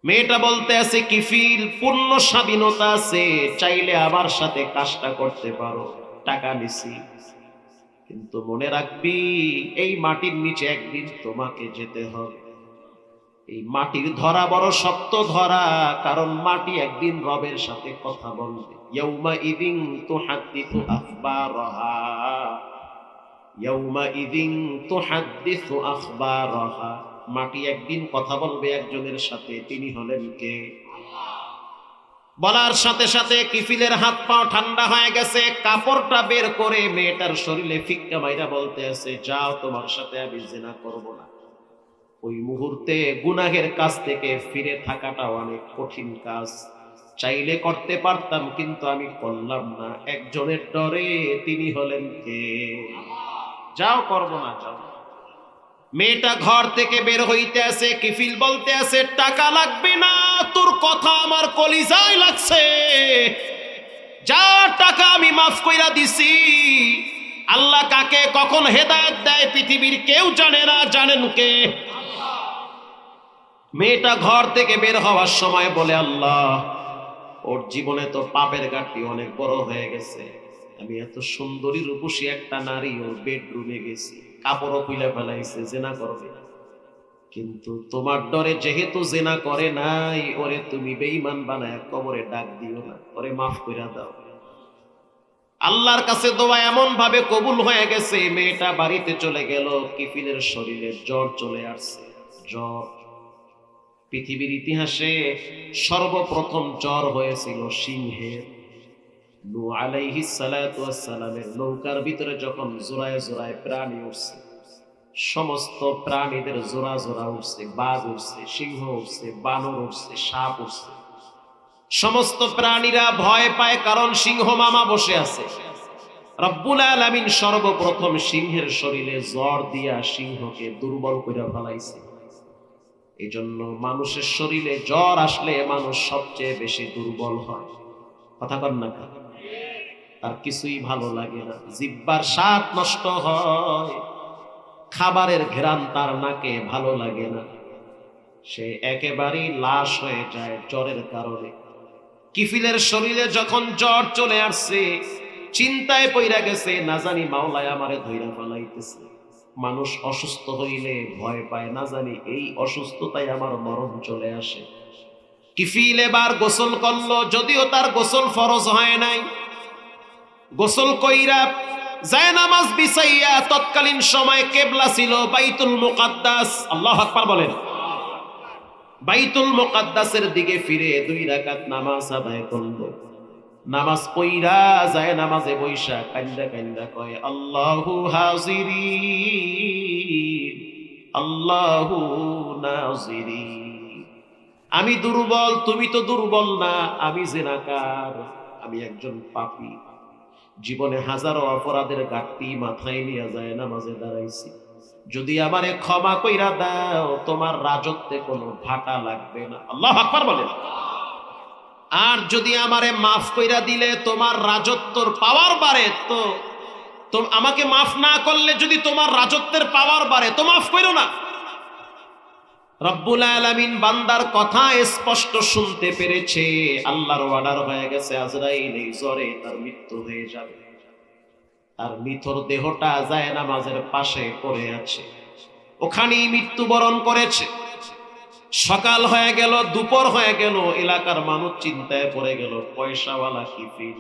[SPEAKER 1] মেয়েটা বলতে আছে, কিফিল পূর্ণ স্বাধীনতা আছে, চাইলে আমার সাথে কাজটা করতে পারো, টাকা নিছি, কিন্তু মনে রাখবি এই মাটির নিচে একদিন তোমাকে যেতে হবে। এই মাটির ধরা বড় শক্ত ধরা, কারণ মাটি একদিন রবের সাথে কথা বলবে। ইয়াউমা ইদিন তুহাদ্দিসু আখবারাহা, ইয়াউমা ইদিন তুহাদ্দিসু আখবারাহা, মাটি একদিন কথা বলবে একজনের সাথে, তিনি হলেন কে? বলার সাথে সাথে কিফিলের হাত পা ঠান্ডা হয়ে গেছে, কাপড়টা বের করে মেয়েটার শরীরে ফিক্কা মাইরা বলতে আছে, যাও, তোমার সাথে আমি জিনা করব না। ওই মুহূর্তে গুনাহের কাছ থেকে ফিরে থাকাটা অনেক কঠিন কাজ, চাইলে করতে পারতাম কিন্তু আমি করলাম না, একজনের ডরে, তিনি হলেন কে? যাও, করব না, যাও। মেয়েটা ঘর থেকে বের হইতে আছে, কিফিল বলতে আছে, টাকা লাগবে না, তোর কথা আমার কলিজায় লাগছে, যা, টাকা আমি মাফ কইরা দিছি। আল্লাহ কাকে কখন হেদায়েত দেয় পৃথিবীর কেউ জানে না, জানেন কে? মেয়েটা ঘর থেকে বের হওয়ার সময় বলে, আল্লাহ, ওর জীবনে তো পাপের ঘাটতি অনেক বড় হয়ে গেছে, আমি এত সুন্দরী রূপসী একটা নারী ওর বেডরুমে গেছি, কাপড়ও খুলে ফেলাইছে, জেনা করবে, কিন্তু তোমার ডরে যেহেতু জেনা করে নাই, ওরে তুমি বেঈমান বানায় কবরে ডাক দিও না, ওরে মাফ কইরা দাও। আল্লাহর কাছে দোয়া এমন ভাবে কবুল হয়ে গেছে, মেয়েটা বাড়িতে চলে গেল, কিফিলের শরীরে জ্বর চলে আসছে। জ্বর পৃথিবীর ইতিহাসে সর্বপ্রথম জ্বর হয়েছিল সিংহের। নূহ আলাইহিস সালাতু ওয়াস সালামের নৌকার ভিতরে যখন জোড়ায় জোড়ায় প্রাণী উঠছে, সমস্ত প্রাণীদের জোড়া জোড়া উঠছে, বাঘ উঠছে, সিংহ উঠছে, বানর উঠছে, সাপ উঠছে। সমস্ত প্রাণীরা ভয় পায়, কারণ সিংহ মামা বসে আছে। রব্বুল আলামিন সর্বপ্রথম সিংহের শরীরে জ্বর দিয়া সিংহকে দুর্বল করে ফেলাইছে। এই জন্য মানুষের শরীরে জ্বর আসলে মানুষ সবচেয়ে বেশি দুর্বল হয়। কথা কন না, তার কিছুই ভালো লাগে না, জিহ্বার স্বাদ নষ্ট হয়, খাবারের ঘ্রাণ তার নাকে ভালো লাগে না, সে একেবারেই লাশ হয়ে যায় জ্বরের কারণে। কিফিলের শরীরে যখন জ্বর চলে আসছে, চিন্তায় পইরা গেছে, না জানি মাওলায় আমারে ধইরা ফেলাইতেছে। মানুষ অসুস্থ হইলে ভয় পায়, না জানি এই অসুস্থতায় আমার মরণ চলে আসে। কিফিল এবার গোসল করলো, যদিও তার গোসল ফরজ হয় নাই। গোসল কইরা জায়নামাজ বিছাইয়া, তৎকালীন সময় কেবলা ছিল বাইতুল মুকাদ্দাস। আল্লাহু আকবার বলেন। বাইতুল মুকাদ্দাসের দিকে ফিরে 2 রাকাত নামাজ আদায় করলো। নামাজ পইরা যায় নামাজে বৈশা কান্দা কান্দা কয়, আল্লাহু হাজিরিন আল্লাহু নাজিরিন। আমি দুর্বল, তুমি তো দুর্বল না, আমি জিনাকার, আমি একজন পাপী, জীবনে হাজারো অপরাধের ঘাটতি মাথায় নিয়ে যায় নামাজে দাঁড়াইছি, যদি আমারে ক্ষমা কইরা দাও তোমার রাজত্বে কোনো ভাটা লাগবে না। আল্লাহু আকবার বলেন। আর যদি আমারে মাফ কইরা দিলে তোমার রাজত্বর পাওয়ার বাড়ে, তো আমাকে মাফ না করলে যদি তোমার রাজত্বের পাওয়ার বাড়ে তো মাফ কইরো না। রব্বুল আলামিন বান্দার কথা স্পষ্ট শুনতে পেরেছে, আল্লাহর অর্ডার হয়ে গেছে, আজরাইল এই জ্বরে তার মৃত্যু হয়ে যাবে। তার নিথর দেহটা জায়নামাজের পাশে পড়ে আছে, ওখানেই মৃত্যুবরণ করেছে। সকাল হয়ে গেল, দুপুর হয়ে গেল, এলাকার মানুষ চিন্তায় পড়ে গেল, পয়সাওয়ালা কিফিল,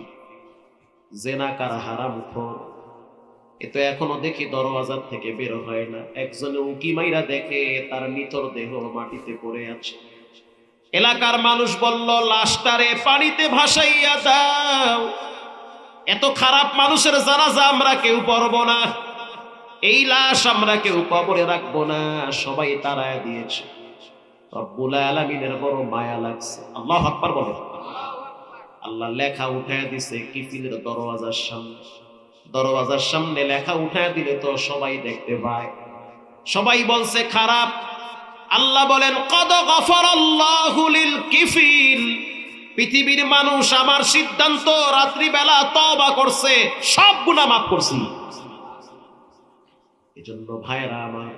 [SPEAKER 1] জেনাকার, হারামখোর, এ তো এখনো দেখি দরওয়াজার থেকে বের হয় না। একজনে উকি মাইরা দেখে তার নিথর দেহ মাটিতে পড়ে আছে। এলাকার মানুষ বলল, লাশটারে পানিতে ভাসাইয়া দাও, এত খারাপ মানুষের জানাজা আমরা কেউ পড়ব না, এই লাশ আমরা কেউ কবরে রাখবো না, সবাই তাড়ায় দিয়েছে। রব্বুল আলামিনের বড় মায়া লাগছে। আল্লাহু আকবার বলেন। আল্লাহ লেখা উঠায় দিছে কিফিলের দরওয়াজার সামনে। দরওয়াজার সামনে লেখা উঠায় দিলে তো সবাই দেখতে পায়, সবাই বলছে খারাপ। আল্লাহ বলেন, কদ গফারাল্লাহু লিল কিফিল, পৃথিবীর মানুষ আমার সিদ্ধান্ত রাত্রিবেলা তওবা করছে, সব গুনাহ মাফ করছি। এজন্য ভাইরা আমার,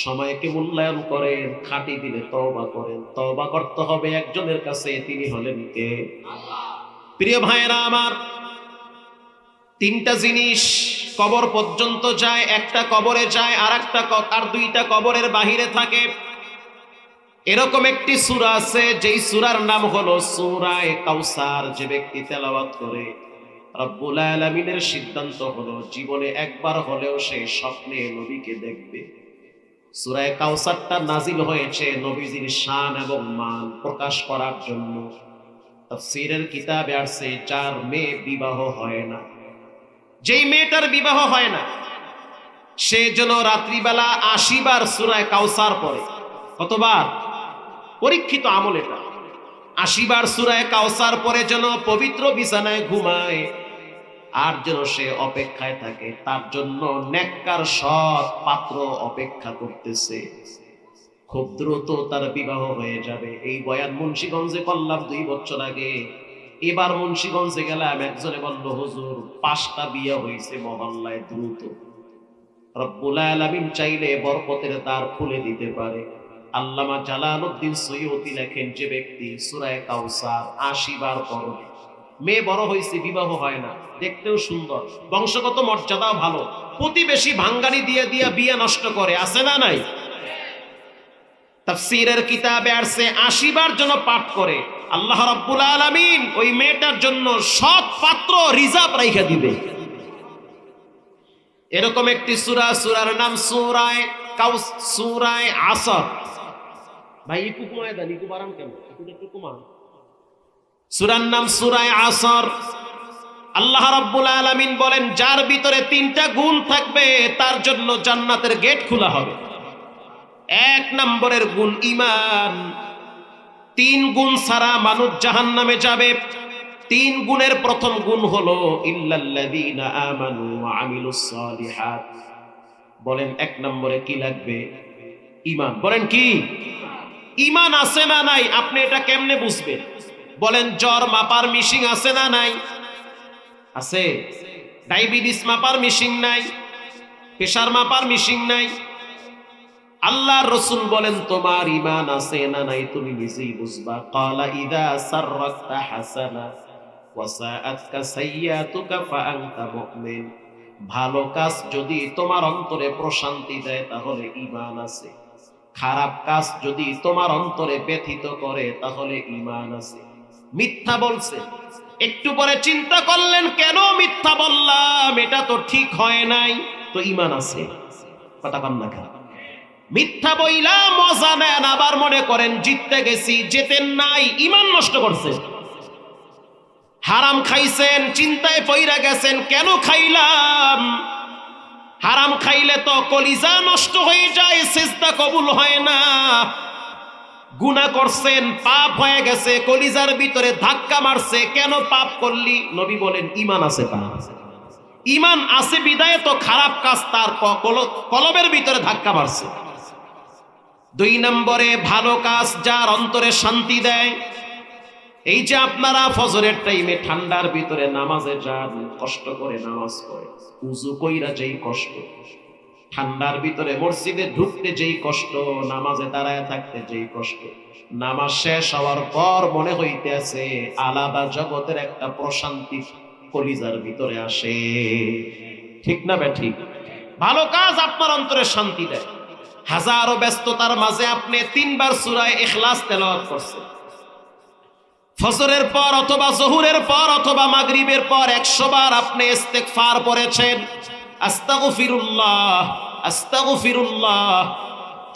[SPEAKER 1] সময়কে মূল্যায়ন করেন, খাঁটি দিলে তওবা করেন। তওবা করতে হবে একজনের কাছে, তিনি হলেন কে? আল্লাহ। প্রিয় ভাইরা আমার, 3টা জিনিস কবর পর্যন্ত যায়, একটা কবরে যায়, আর 2টা কবরের বাহিরে থাকে। এরকম একটি সূরা আছে, যেই সূরার নাম হলো সূরা কাউসার। যে ব্যক্তি তেলাওয়াত করে, রব্বুল আলামিনের সিদ্ধান্ত হলো জীবনে একবার হলেও সে স্বপ্নে নবীকে দেখবে। সূরা কাউসারটা নাজিল হয়েছে নবীজির শান এবং মান প্রকাশ করার জন্য। তাফসীরের কিতাবে আছে, যার মেয়ে বিবাহ হয় না, যেই মেয়েটার বিবাহ হয় না, সে যেন রাত্রিবেলা 80 বার সূরা কাউসার পড়ে। কতবার? পরীক্ষিত আমল এটা। 80 বার সূরা কাউসার পরে যেন পবিত্র বিছানায় ঘুমায়, আর যেন সে অপেক্ষায় থাকে, তার জন্য নেককার সৎ পাত্র অপেক্ষা করতেছে। খুব দ্রুত তার বিবাহ হয়ে যাবে। এই বয়ান মুন্সিগঞ্জে করলাম 2 বছর আগে। এবার মুন্সিগঞ্জে গেলাম, একজনে বলল, হুজুর 5টা বিয়ে হয়েছে মহল্লায় দ্রুত। রব্বুল আলামিন চাইলে বরকতের দ্বার খুলে দিতে পারে। আল্লামা জালালউদ্দিন সৈয়দী লেখেন, যে ব্যক্তি সূরা কাউসার 80 বার পড়ে, মেয়ে বড় হয়েছে, বিবাহ হয় না, দেখতেও সুন্দর, বংশগত মর্যাদাও ভালো, প্রতিবেশী ভাঙ্গানি দিয়ে দিয়া বিয়ে নষ্ট করে, আছে না নাই? তাফসীরের কিতাবে আসছে 80 বার যেন পাঠ করে, আল্লাহ রাব্বুল আলামিন ওই মেয়েটার জন্য সৎ পাত্র রিজার্ভ রাইখা দিবে। এরকম একটি সূরার নাম সূরায়ে আসর। ভাই একটু কমায় দেন, একটু বাড়ান কেন, একটু কমান। সূরার নাম সূরায়ে আসর। আল্লাহ রাব্বুল আলামিন বলেন যার ভিতরে তিনটা গুণ থাকবে তার জন্য জান্নাতের গেট খোলা হবে। এক নম্বরের গুণ ঈমান। তিন গুণ ছাড়া মানুষ জাহান্নামে যাবে। তিন গুণের প্রথম গুণ হলো ইল্লাল্লাযীনা আমানু ওয়া আমিলুস সালিহাত। বলেন এক নম্বরে কি লাগবে? ঈমান। বলেন কি? ঈমান আছে না নাই? আপনি এটা কেমনে বুঝবেন? বলেন জ্বর মাপার মেশিন আছে না নাই? আছে। ডায়াবেটিস মাপার মেশিন নাই, প্রেসার মাপার মেশিন নাই। আল্লাহর রাসূল বলেন তোমার ঈমান আছে না নাই তুমি নিজেই বুঝবা। ক্বালা ইযা সাররাতা হাসানা ওয়া সাআতকা সাইয়্যাতুকা ফাআনতা মুমিন। ভালো কাজ যদি তোমার অন্তরে প্রশান্তি দেয় তাহলে ঈমান আছে। খারাপ কাজ যদি তোমার অন্তরে ব্যথিত করে তাহলে ঈমান আছে। মিথ্যা বলছে, একটু পরে চিন্তা করলেন কেন মিথ্যা বললাম, এটা তো ঠিক হয় নাই, তো ঈমান আছে। কথা কন না কেন? মিথ্যা বইলা মজা নেন, আবার মনে করেন জিততে গেছি, জেতেন নাই, ঈমান নষ্ট করছে। হারাম খাইছেন, চিন্তায় পইরা গেছেন কেন খাইলাম। হারাম খাইলে তো কলিজা নষ্ট হয়ে যায়, সিজদা কবুল হয় না। গুনাহ করছেন, পাপ হয়ে গেছে, কলিজার ভিতরে ধাক্কা মারছে, কেন পাপ করলি? নবী বলেন ঈমান আছে। ঈমান আছে বিদায় তো খারাপ কাজ তার কলবের ভিতরে ধাক্কা মারছে। দুই নম্বরে ভালো কাজ যার অন্তরে শান্তি দেয়। এই যে আপনারা ফজরের টাইমে ঠান্ডার ভিতরে নামাজে যান, কষ্ট করে নামাজ পড়ে, উযু কইরা যেই কষ্ট, ঠান্ডার ভিতরে মসজিদে ঢুকতে যেই কষ্ট, নামাজে দাঁড়ায় থাকতে যেই কষ্ট, নামাজ শেষ হওয়ার পর মনে হইতেছে আলাদা জগতের একটা প্রশান্তি কলিজার ভিতরে আসে। ঠিক না বে ঠিক? ভালো কাজ আপনার অন্তরে শান্তি দেয়। হাজারো ব্যস্ততার মাঝে আপনি 3 বার সূরা ইখলাস তেলাওয়াত করছেন, ফজরের পর অথবা জোহরের পর অথবা মাগরিবের পর 100 বার আপনি ইস্তেগফার পড়েছেন, আস্তাগফিরুল্লাহ আস্তাগফিরুল্লাহ।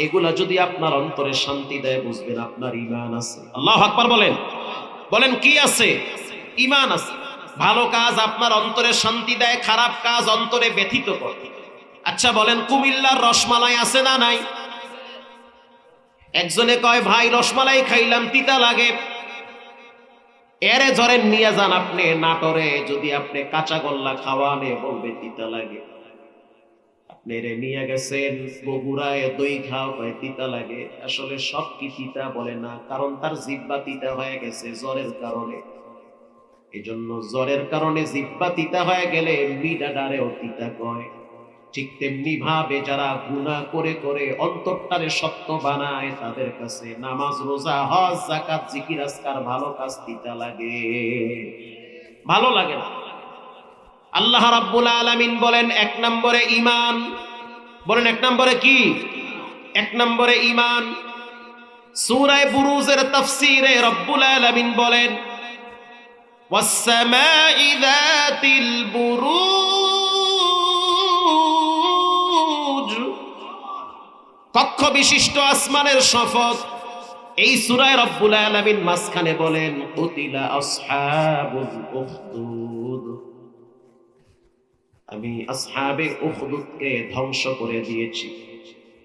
[SPEAKER 1] এগুলা যদি আপনার অন্তরে শান্তি দেয় বুঝবেন আপনার ঈমান আছে। আল্লাহু আকবার বলেন। বলেন কি আছে? ঈমান আছে। ভালো কাজ আপনার অন্তরে শান্তি দেয়, খারাপ কাজ অন্তরে ব্যথিত করে। আচ্ছা বলেন কুমিল্লার রসমালাই আছে না নাই? একজনে কয় ভাই রসমালাই খাইলাম তিতা লাগে। এরে ধরেন নিয়ে যান আপনি নাটোরে, যদি আপনি কাঁচা গোল্লা খাওয়ানে বলবে তিতা লাগে। আপনি রে নিয়ে গেছেন বগুড়ায়, দই খাও, কয় তিতা লাগে। আসলে সব কি তিতা বলে না, কারণ তার জিহ্বা তিতা হয়ে গেছে জ্বরের কারণে। এজন্য জ্বরের কারণে জিহ্বা তিতা হয়ে গেলে মিডাডারেও তিতা কয়। ঠিক তেমনি ভাবে যারা গুনাহ করে করে অন্তরটারে শক্ত বানায় তাদের কাছে নামাজ, রোজা, হজ, যাকাত, জিকির, আজকার ভালো কাজ তিতা লাগে, ভালো লাগে না। আল্লাহ রাব্বুল আলামিন বলেন 1 নম্বরে ঈমান। বলেন 1 নম্বরে কি? 1 নম্বরে ঈমান। সূরা বুরুজের তাফসীরে রব্বুল আলামিন বলেন ওয়াস সামাই যাতিল বুরুজ, কক্ষ বিশিষ্ট আসমানের শপথ। এই সূরায় রব্বুল আলামিন মাঝখানে বলেন কুতিলা আসহাবুল উখদুদ, আমি আসহাবে উখদুদকে ধ্বংস করে দিয়েছি।